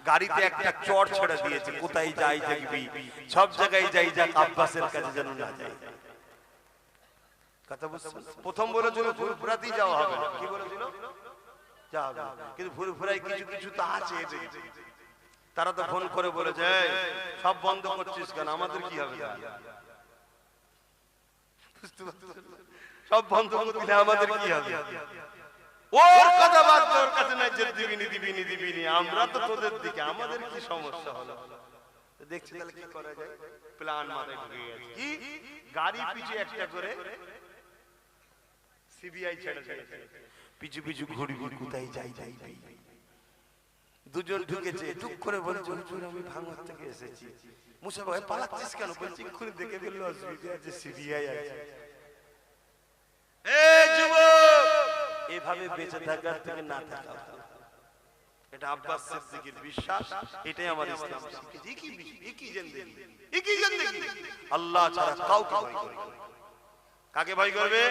গাড়িতে একটা চট ছেড়ে দিয়েছে, কোথায় যাই দেখবি, সব জায়গায় যাই, যাক আব্বাসের কাছে যেন না যাই। কথা বুঝছেন? প্রথম বলেছিল ফুরফুরাতেই যাওয়া হবে, কি বলেছিল? যাওয়া হবে, কিন্তু ফুরফুরায় কিছু কিছু তো আছে, তারা তো ফোন করে বলেছে সব বন্ধ করছিস কেন, আমাদের কি হবে? সব বন্ধ করে দিলে আমাদের কি হবে? ওর কথা বাদ দে, ওর কাছে নাই যে দিবিনি দিবিনি দিবিনি, আমরা তো তোদের দিকে, আমাদের কি সমস্যা হলো? দেখছি তাহলে কি করা যায়। প্ল্যান মাথায় ঢুকে গেছে, কি গাড়ি পিছু একটা করে সিবিআই ছেড়ে দিয়েছে, পিছু পিছু ঘুরি ঘুরি কোথায় যাই যাই যাই। দুজন ঢুকেছে, টুক করে বলছে হুজুর আমি ভাঙর থেকে এসেছি। মুসা ভাই পালাচ্ছিস কেন? বলছি এক্ষুনি দেখে ফেললো অসুবিধা আছে, সিবিআই আছে। এই যুবক, এভাবে বেঁচে থাকার থেকে না থাকা, এটা আব্বাস সিদ্দিকীর বিশ্বাস, এটাই আমাদের ইসলাম শিখিয়েছে। একই জিন্দেগি, একই জিন্দেগি, আল্লাহ ছাড়া কাউকে ভয় করবে। কাকে ভয় করবে?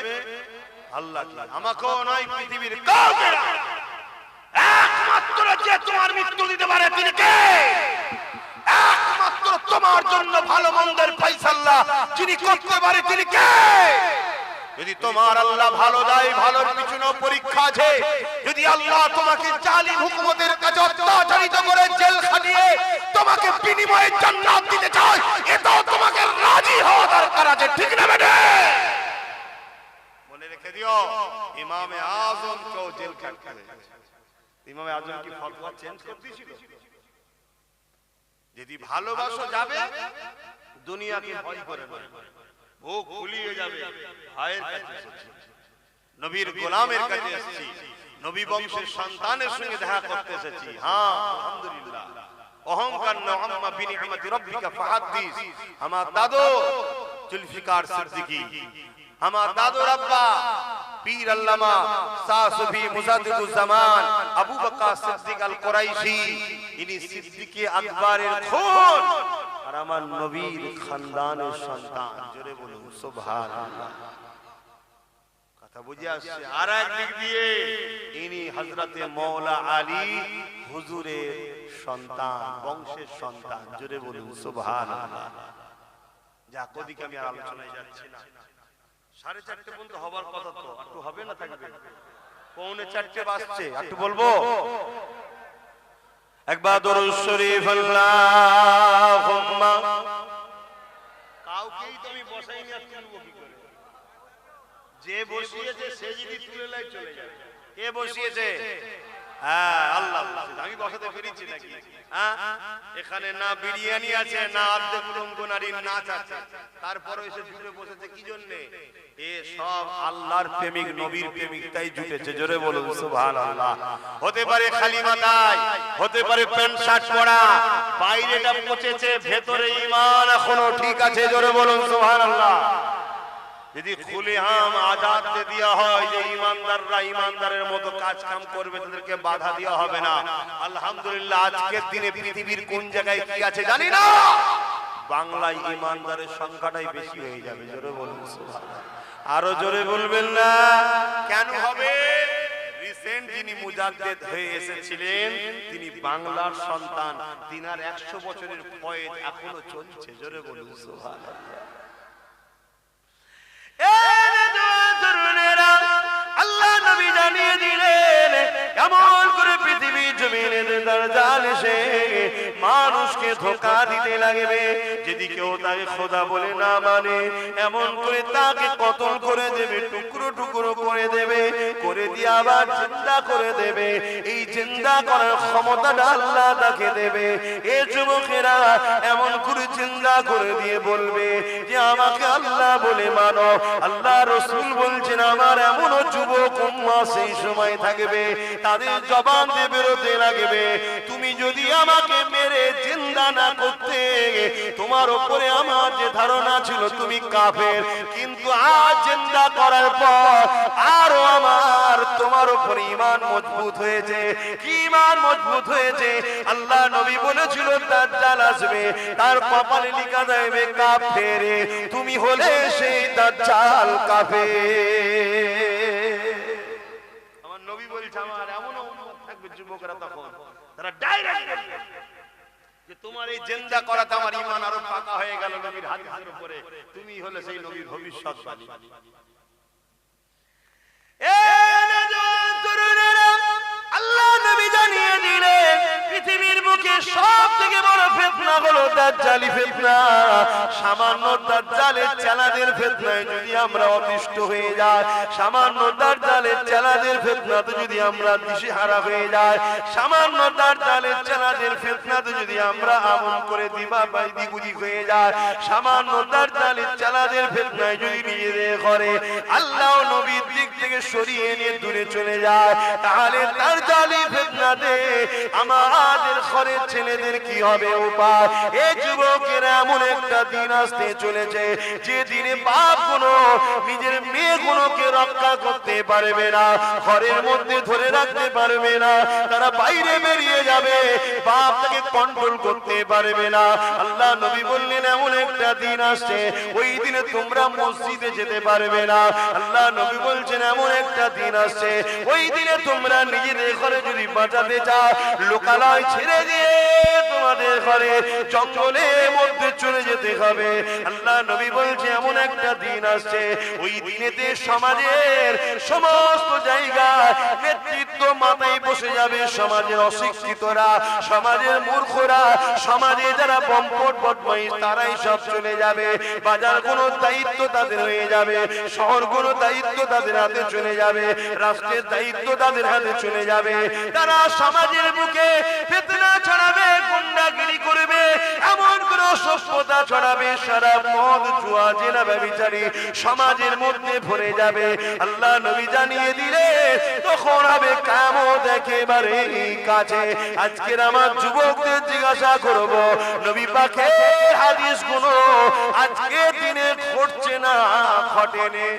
আল্লাহকে। আমাকেও নয়, পৃথিবীর কাউকে না। একমাত্র যে তোমার মৃত্যু দিতে পারে তিনি কে? একমাত্র তোমার জন্য ভালো মন্দের ফয়সালা যিনি করতে পারে তিনি কে? যদি তোমার আল্লাহ ভালো দেয়, ভালোর পিছনে পরীক্ষা আছে। যদি আল্লাহ তোমাকে জালিম হুকুমতের কাছে অত্যাচারিত করে জেল খাটিয়ে তোমাকে বিনিময়ে জান্নাত দিতে চায়, এটাও তোমাকে রাজি হওয়া দরকার আছে, ঠিক না বেটা? মনে রেখে দিও ইমামে আজম কেও জেল কাটতে হয়েছে। ইমামে আজম কি ফতোয়া চেঞ্জ করে দিয়েছিল? যদি ভালোবাসো যাবে দুনিয়াকে ভয় করে না, বুক ফুলিয়ে যাবে। ভাইয়ের কাছে এসেছি, নবীর গোলামের কাছে এসেছি, নবী বংশের সন্তানের সঙ্গে দেখা করতে এসেছি। হ্যাঁ আলহামদুলিল্লাহ, অহংকার না, আম্মা বিনিআমাতি রাব্বিকা ফাহাদ্দিস। আমার দাদু জুলফিকার সিদ্দিকী, আমার দাদুর আব্বা পীর আল্লামা শাহ সুফি মুজাদ্দিদুজ জামান আবু বকর সিদ্দিক আল কুরাইশি, ইনি সিদ্দিকে আকবরের খুন আর আমার নবীর খানদানের সন্তান। জোরে বলুন সুবহানাল্লাহ। কথা বুঝে আসছে? আর একদিক দিয়ে ইনি হযরতে মাওলা আলী হুজুরের সন্তান, বংশের সন্তান। জোরে বলুন সুবহানাল্লাহ। যা কদিকে আমি আর আলোচনায় যাচ্ছি না, 4:30 পর্যন্ত হবার কথা, তো একটু হবে না থাকবে, 3:45 বাজছে, একটু বলবো একবার দরুদ শরীফ আল্লাহুম্মা। কাউকেই তো আমি বসাইনি, আর তুলবো কি করে? যে বসিয়েছে সে যদি তুলে লাই চলে যাবে। কে বসিয়েছে? হ্যাঁ আল্লাহ। আমি বসাতে পেরেছি নাকি? এখানে না বিরিয়ানি আছে, না আর্ধেক উলঙ্গ নারীর নাচ আছে, তারপরে এসে জুটে বসেছে কি জন্য? এ সব আল্লাহর প্রেমিক, নবীর প্রেমিক, তাই জুটেছে। জোরে বলুন সুবহানাল্লাহ। হতে পারে খালি মাথায়, হতে পারে প্যান্ট শার্ট পরা, বাইরেটা পচেছে, ভেতরে ঈমান এখনো ঠিক আছে। জোরে বলুন সুবহানাল্লাহ। যদি খুলে আম আজাদ দেওয়া হয় যে ইমানদাররা ইমানদারের মতো কাজ কাম করবে, তাদেরকে বাধা দেওয়া হবে না। আলহামদুলিল্লাহ, আজকের দিনে পৃথিবীর কোন জায়গায় কি আছে জানি না, বাংলায় ইমানদারের সংখ্যাটাই বেশি হয়ে যাবে। জোরে বলুন সুবহানাল্লাহ। আরো জোরে বলবেন না? কেন হবে? রিসেন্ট যিনি মুজাদ্দিদ হয়ে এসেছিলেন তিনি বাংলার সন্তান, তিনার 100 বছরের ফয়েজ এখনো চলছে। জোরে বলুন সুবহানাল্লাহ। আল্লাহ নবী জানিয়ে দিলেন এমন করে পৃথিবীর জমিনে দাজ্জাল এসে মানুষকে ধোঁকা দিতে লাগবে। যদি কেউ তাকে খোদা বলে না মানে, এমন করে তাকে কতল করে দেবে, টুকরো টুকরো করে দেবে, করে দিয়ে আবার জিন্দা করে দেবে। এই জিন্দা করার ক্ষমতাটা আল্লাহ তাকে দেবে। এ যুবকেরা এমন করে জিন্দা করে দিয়ে বলবে যে আমাকে আল্লাহ বলে মানো। আল্লাহ রাসূল বলছেন আমার এমনও যুবক উম্মাহ সেই সময় থাকবে, তাদের জবান দিয়ে বেরোতে লাগবে তুমি যদি আমাকে মেরে জিন্দা না করতে, তোমার উপরে আমার যে ধারণা ছিল তুমি কাফের, কিন্তু আজ জিন্দা করার পর আরো আমার তোমার উপর ঈমান মজবুত হয়েছে। কি ঈমান মজবুত হয়েছে? আল্লাহ নবী বলেছিল দাজ্জাল আসবে, তার কপালে লেখা যাবে কাফের, তুমি হলে সেই দাজ্জাল কাফের। আমার নবী বলছে আমার এমন উম্মত থাকবে যুবকরা তখন তারা ডাইরেক্ট যে তোমার এই জিন্দা করাতে আমার ঈমান আরো পাকা হয়ে গেল নবীর হাদিসের উপরে, তুমি হলে সেই নবীর ভবিষ্যৎবাণী। আল্লাহ নবী জানিয়ে দিলেন পৃথিবীর বুকে সবথেকে বড় ফিতনা হলো দাজ্জালি ফিতনা। সামান্য দাজ্জালের চেলাদের ফিতনায় যদি আমরা অতিষ্ঠ হয়ে যাই, সামান্য দাজ্জালের চেলাদের ফিতনাতে যদি আমরা দিশেহারা হয়ে যাই, সামান্য দাজ্জালের চেলাদের ফিতনাতে যদি আমরা আমল করে দিগুদি হয়ে যাই, সামান্য দাজ্জালের চেলাদের ফিতনায় যদি নিজেদের করে আল্লাহ নবীর দিক থেকে সরিয়ে নিয়ে দূরে চলে যায়, তাহলে দাজ্জালি ফিতনাতে আমাদের ঘরের ছেলেদের কি হবে উপায়? এই যুবকেরা এমন একটা দিন আসতে চলেছে যে দিনে বাপ কোনো নিজের মেয়ে গুলোকে রক্ষা করতে পারবে না, ঘরের মধ্যে ধরে রাখতে পারবে না, তারা বাইরে বেরিয়ে যাবে, বাপ তাকে কন্ট্রোল করতে পারবে না। আল্লাহ নবী বললেন এমন একটা দিন আসছে ওই দিনে তোমরা মসজিদে যেতে পারবে না। আল্লাহ নবী বলছেন এমন একটা দিন আসছে ওই দিনে তোমরা নিজেদের ঘরে যদি বাঁচাতে চাও লোকালয় ছেড়ে দিয়ে তোমাদের ঘরে জঙ্গলের মধ্যে চলে যেতে হবে। আল্লাহ নবী বলছে এমন একটা দিন আসছে, ওই দিনেতে সমাজের সমস্ত জায়গায় নেতৃত্ব মাথায় বসে যাবে সমাজের অশিক্ষিতরা, সমাজের মূর্খরা, সমাজে যারা বম্পট বদমাইশ তারাই সব চলে যাবে। বাজার কোনো দায়িত্ব তাদের হয়ে যাবে, শহর কোনো দায়িত্ব তাদের হাতে চলে যাবে, রাষ্ট্রের দায়িত্ব তাদের হাতে চলে যাবে। তারা সমাজের বুকে ফিতনা ছড়াবে, গুন্ডাগিরি করবে, এমন কোন অসভ্যতা ছড়াবে, সারা মদ জুয়া জেনা ব্যভিচারী সমাজের মধ্যে ভরে যাবে। আল্লাহ নবী জানিয়ে দিলে তখন হবে কিয়ামত একেবারে কাছে। আজকের আমার যুবকদের জিজ্ঞাসা করব, নবী পাকের হাদিসগুলো আজকে দিনে ঘটছে না ঘটেনি,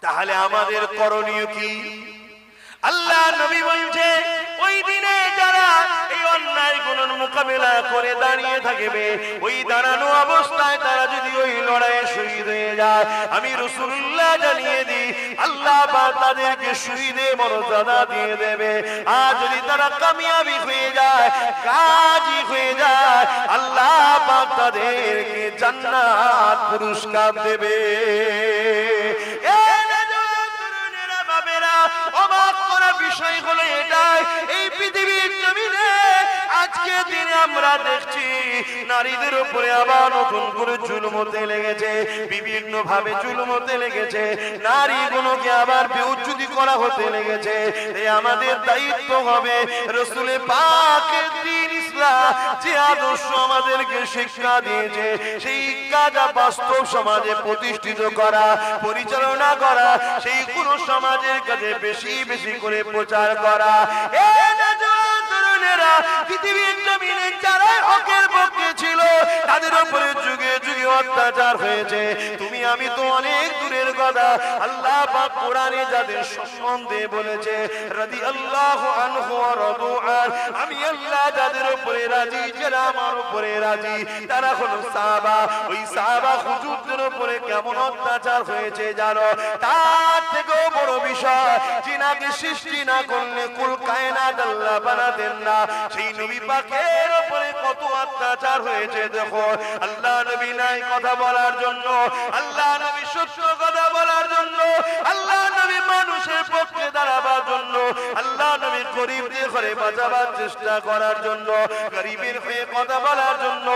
তাহলে আমাদের করণীয় কি? আল্লাহ নবী বলছে ওই দিনে যারা এই অন্যায় গুলোর মোকাবেলা করে দাঁড়িয়ে থাকবে, ওই দাঁড়ানো অবস্থায় তারা যদি ওই লড়াইয়ে শহীদ হয়ে যায়, আমি রাসূলুল্লাহ জানিয়ে দিই আল্লাহ পাক তাদেরকে শহীদের মর্যাদা দিয়ে দেবে। আর যদি তারা কামিয়াবি হয়ে যায়, গাজী হয়ে যায়, আল্লাহ পাক তাদেরকে জান্নাত পুরস্কার দেবে। অবাক করা বিষয় হলো এটাই, এই পৃথিবীর জমিনে আজকে দিনে আমরা দেখছি নারীদের উপরে আবার নতুন করে জুলুম হতে লেগেছে, বিভিন্ন ভাবে জুলুম হতে লেগেছে, নারীগুলোকে আবার বেউজ্জতি করা হতে লেগেছে। এই আমাদের দায়িত্ব হবে রাসূলে পাকের দ্বীন ইসলাম যে আদর্শ আমাদেরকে শিক্ষা দিয়েছে, সেই কাজা বাস্তব সমাজে প্রতিষ্ঠিত করা, পরিচালনা করা, সেই কোন সমাজের কাছে বেশি বেশি করে প্রচার করা। পৃথিবীর জমিনে যারা হকের পক্ষে ছিল তাদের উপরে যুগে যুগে অত্যাচার হয়েছে। তুমি আমি তো অনেক দূরের কথা, আল্লাহ পাক কোরআনে যাদের সম্বন্ধে বলেছে রাদিয়াল্লাহু আনহু ওয়া রাদু আন, আমি আল্লাহ যাদের উপরে রাজি, যারা আমার উপরে রাজি, তারা হলো সাহাবা। ওই সাহাবা হুজুরদের উপরে কেমন অত্যাচার হয়েছে জানো? তার থেকেও বড় বিষয়, যিনাকে সৃষ্টি না করলে কুল কায়নাত আল্লাহ বানাতেন না, সেই নবী পাকের উপরে কত অত্যাচার হয়েছে। দেখো আল্লাহ নবী নাই কথা বলার জন্য, আল্লাহ নবী সত্য কথা বলার জন্য, আল্লাহ নবী মানুষের পক্ষে দাঁড়াবার জন্য, আল্লাহ নবী গরিবদের ঘরে বাঁচাবার চেষ্টা করার জন্য, গরিবের হয়ে কথা বলার জন্য।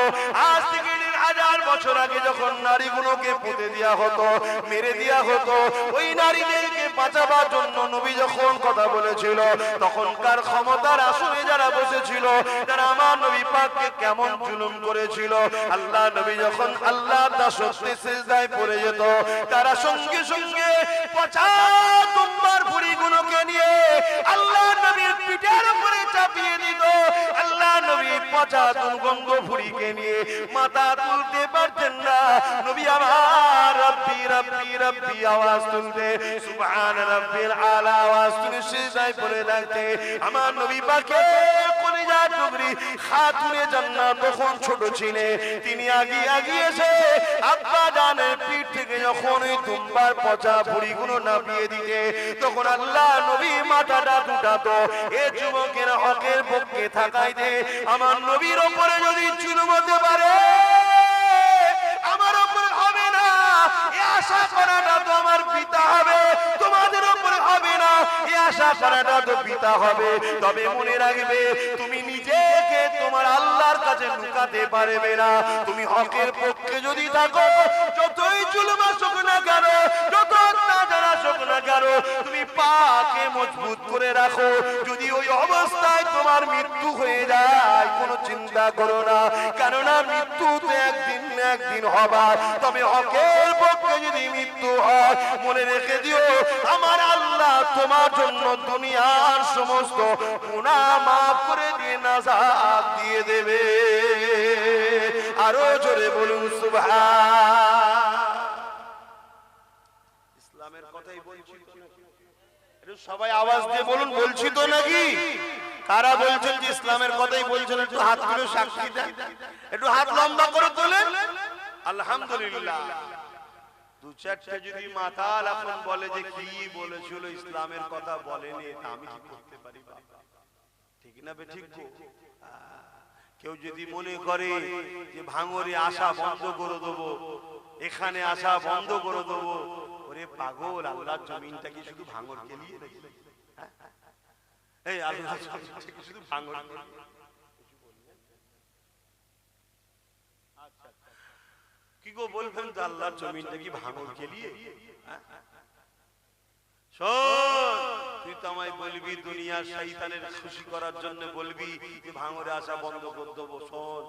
আজ থেকে 1000 বছর আগে যখন নারীগুলোকে পুঁতে দেওয়া হতো, মেরে দেওয়া হতো, ওই নারীদেরকে বাঁচাবার জন্য নবী যখন কথা বলেছিল, তখনকার ক্ষমতার আসনে যারা বসেছিল, তারা আমার নবী পাককে কেমন জুলুম করেছিল। আল্লাহ নবী যখন আল্লাহর দাসত্বে সিজদায় পড়ে যেত, তারা সঙ্গে সঙ্গে 50 দুম্বার ভুঁড়িগুলোকে নিয়ে আল্লাহ নবীর পিঠের উপরে চাপিয়ে দিত। আল্লাহ নবী 50 দুর্গন্ধ ভুঁড়িকে নিয়ে মাথা তুলতে পারতেন না। নবী আমার রব্বি রব্বি রব্বি আওয়াজ তুলতে, সুবহান রাব্বিল আলা আওয়াজ তুলে সিজদায় পড়ে থাকতে। আমার নবী পাকের কলিজা টুকরি খাতুনে জান্নাত তখন ছোট ছিলেন, তিনি আগিয়ে এসে আব্বা জানের পিঠ থেকে যখন ওই দুম্বার পচা ভুঁড়িগুলো নামিয়ে দিতে, তখন আল্লাহ নবী মাথাটা দুটাতো। এ যুবকের হকের পক্ষে থাকাইতে আমার নবীর উপরে যদি জুলুম হতে পারে, আমার উপরে হবে না এ আশা করাটা তো আমার পিতা হবে, তোমাদের উপরে হবে না এ আশা করাটা তো পিতা হবে। তবে মনে রাখবে, তুমি নিজেকে তোমার আল্লাহর কাছে লুকাতে পারবে না। তুমি হকের পক্ষে যদি থাকো, যতই জুলুম আসুক না কেন, যত অত্যাচার আসুক না কেন, তুমি পাকে মজবুত করে রাখো। যদি ওই অবস্থায় তোমার মৃত্যু হয়ে যায়, কোনো চিন্তা করো না, কেননা মৃত্যু তো একদিন না একদিন হবার। তবে হকের পক্ষে যদি মৃত্যু হয়, মনে রেখে দিও আমার আল্লাহ তোমার জন্য দুনিয়ার সমস্ত গুনাহ মাফ করে দিয়ে নাজাত দিয়ে দেবে। আরো জোরে বলুন সুবহান। ইসলামের কথাই বলছি, একটু সবাই আওয়াজ দিয়ে বলুন, বলছি তো নাকি? কারা বলছেন যে ইসলামের কথাই বলছেন? একটু হাত তুলে সাক্ষী দেন, একটু হাত লম্বা করে তোলেন। আলহামদুলিল্লাহ। 2-4টা যদি মাতাল এখন বলে যে কি বলেছিল ইসলামের কথা বলেনি, তা আমি কি করতে পারি? ঠিক না বে ঠিক গো? কেউ যদি মনে করে যে ভাঙরে আসা বন্ধ করে দেবো, এখানে আসা বন্ধ করে দেবো, ওরে পাগল, আল্লাহর জমিনটা কি শুধু ভাঙর কেলিয়ে নাকি? এই আল্লাহর জমিনটা কি শুধু ভাঙর? কি গো বলবেন তো আল্লাহর জমিনটা কি ভাঙর কেলিয়ে? শোন, তুই তো আমায় বলবি দুনিয়ার শয়তানের খুশি করার জন্য বলবি যে ভাঙরে আসা বন্ধ করে দেবো। শোন,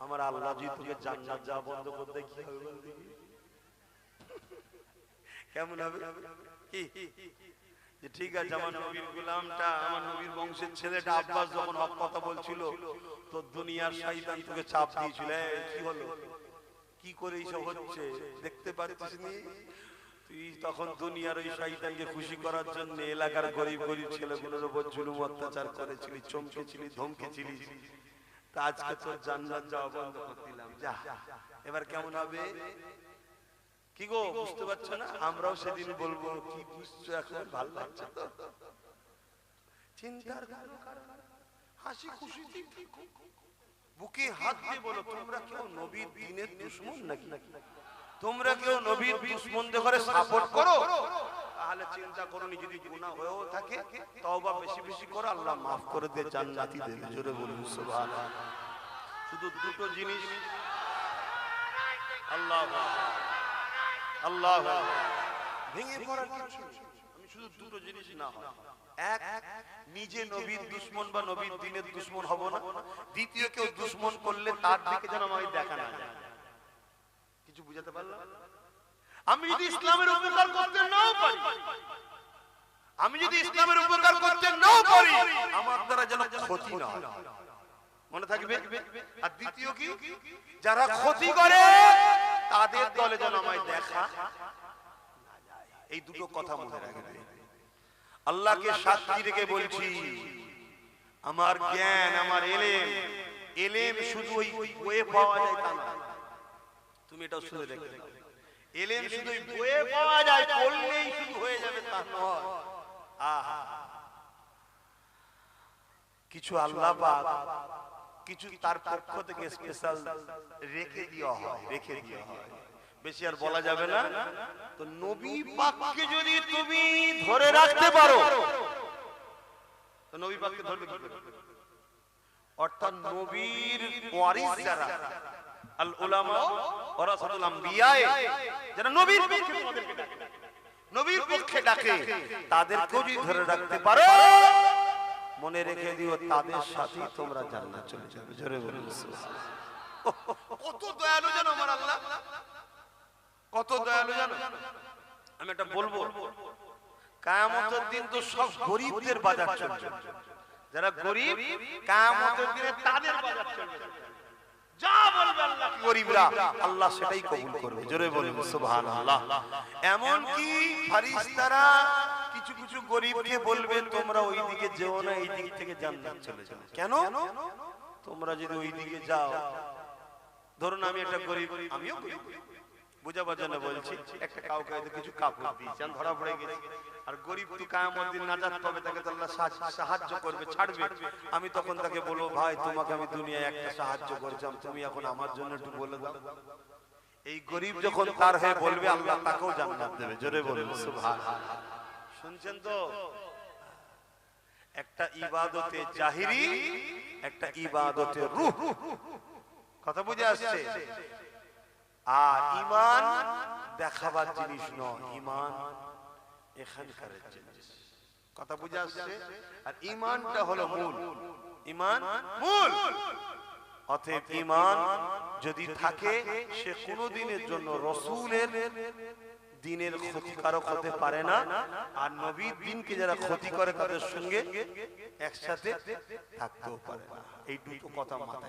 আমার আল্লাহ যদি তোকে জান্নাত যাওয়া বন্ধ করতে কি হবে বল দেখি? কেমন হবে? কি ঠিক আছে, আমার নবীর গোলামটা, আমার নবীর বংশের ছেলেটা আব্বাস যখন হক কথা বলছিল, তো দুনিয়ার শয়তান তোকে চাপ দিয়েছিল, কি হলো, কি করে এইসব হচ্ছে দেখতে পাচ্ছিস নি? তুই তখন দুনিয়ার ওই শয়তানকে খুশি করার জন্য এলাকার গরিব গরিব ছেলেগুলোর উপর জুলুম অত্যাচার করেছিলি, চমকেছিলি, ধমকেছিলি। তা আজকে তোর জান্নাত যাওয়া বন্ধ করে দিলাম, যা। এবার কেমন হবে? কি গো বুঝতে পারছো না? আমরাও সেদিন বলবো, কি বুঝছো এখন? ভালো লাগছে তো? চিন্তার কোনো কারণ নেই, হাসি খুশি বুকে হাত দিয়ে বলো, তোমরা কেউ নবীর দ্বীনের দুশমন নাকি? তোমরা কেউ নবীর দুশমনদের ঘরে সাপোর্ট করো? তাহলে চিন্তা করো, যদি গুনাহ হয়েও থাকে তওবা বেশি বেশি করো, আল্লাহ মাফ করে দিয়ে জান্নাতি দেবে। জোরে বলুন সুবহানাল্লাহ। শুধু দুটো জিনিস, আল্লাহ আল্লাহ ভেঙে পড়ার কিছু, আমি শুধু দুটো জিনিস না হয়, এক, নিজে নবীর দুশমন বা নবীর দ্বীনের দুশমন হব না। দ্বিতীয়, কেউ দুশমন করলে তার দিকে যেন আমায় দেখা না যায়। কিছু বুঝাতে পারলাম? আমি যদি ইসলামের উপকার করতে নাও পারি, আমি যদি ইসলামের উপকার করতে নাও পারি, আমার দ্বারা যেন ক্ষতি না হয়, মনে থাকবে। আর দ্বিতীয় কি, যারা ক্ষতি করে তাদের দলে যেন আমায় দেখা না যায়। এই দুটো কথা মনে রাখবে। আল্লাহকে সাক্ষী রেখে বলছি, আমার জ্ঞান, আমার এলেম শুধু ওই বইয়ে পাওয়া যায় তা না। তুমি এটাও শুনে রেখে দাও, এলেম শুধু ওই বইয়ে পাওয়া যায়, পড়লেই শুধু হয়ে যাবে তা নয়। কিছু আল্লাহ পাক কিছু তার পক্ষ থেকে স্পেশাল রেখে দেওয়া হয়, বেশি আর বলা যাবে না। তো নবী পাককে যদি তুমি ধরে রাখতে পারো, তো নবী পাককে ধরবে কি করে? অর্থাৎ নবীর ওয়ারিস যারা, আল উলামা ওয়ারাসাতুল আম্বিয়া, যারা নবীর পক্ষে ডাকে, তাদেরকেও যদি ধরে রাখতে পারো, মনে রেখে দিও তাদের সাথেই তোমরা জান্নাত চলে যাবে। জোরে বলুন সুবহানাল্লাহ। কত দয়ালু জানো আমার আল্লাহ, কত দয়ালু জানো। আমি এটা বলবো, কিয়ামতের দিন তো সব গরিবদের বাজার চলবে, যারা গরিব কিয়ামতের দিনে তাদের বাজার চলবে। যা বলবে আল্লাহ গরিবরা, আল্লাহ সেটাই কবুল করবে। জোরে বলুন সুবহানাল্লাহ। এমন কি ফেরেশতারা কিছু কিছু গরিবকে বলবে, তোমরা ওই দিকে যেও না, এই দিক থেকে জান্নাত চলে যাও। কেন? তোমরা যদি ওই দিকে যাও, ধরুন আমি একটা গরিব, আমিও গরিব, বুঝাবার জন্য বলছি, একটা কাউকে কিছু কাপড় দিয়েছি, আমি ধরা পড়ে গেছি, আর গরিব তো কিয়ামতের দিন নাজাত পাবে, তাকে তো আল্লাহ সাহায্য করবে, ছাড়বে। আমি তখন তাকে বলবো, ভাই তোমাকে আমি দুনিয়ায় একটা সাহায্য করেছিলাম, তুমি এখন আমার জন্য একটু বলে দাও। এই গরিব যখন তার হয়ে বলবে, আল্লাহ তাকেও জান্নাত দেবে। জোরে বলুন সুবহানাল্লাহ। শুনছেন তো? একটা ইবাদতে জাহিরি, একটা ইবাদতে রূহ, কথা বুঝে আসছে? আর ঈমান দেখাবার জিনিস নয়, ঈমান এখানকার জিনিস, কথা বুঝে আসছে? আর ঈমানটা হলো মূল, ঈমান মূল। অতএব ঈমান যদি থাকে, সে কোনদিনের জন্য রাসূলের দ্বীনের ক্ষতিকারক হতে পারে না, আর নবীর দ্বীনকে যারা ক্ষতি করে তাদের সঙ্গে একসাথে থাকতেও পারে না। এই দুটো কথা মাথায়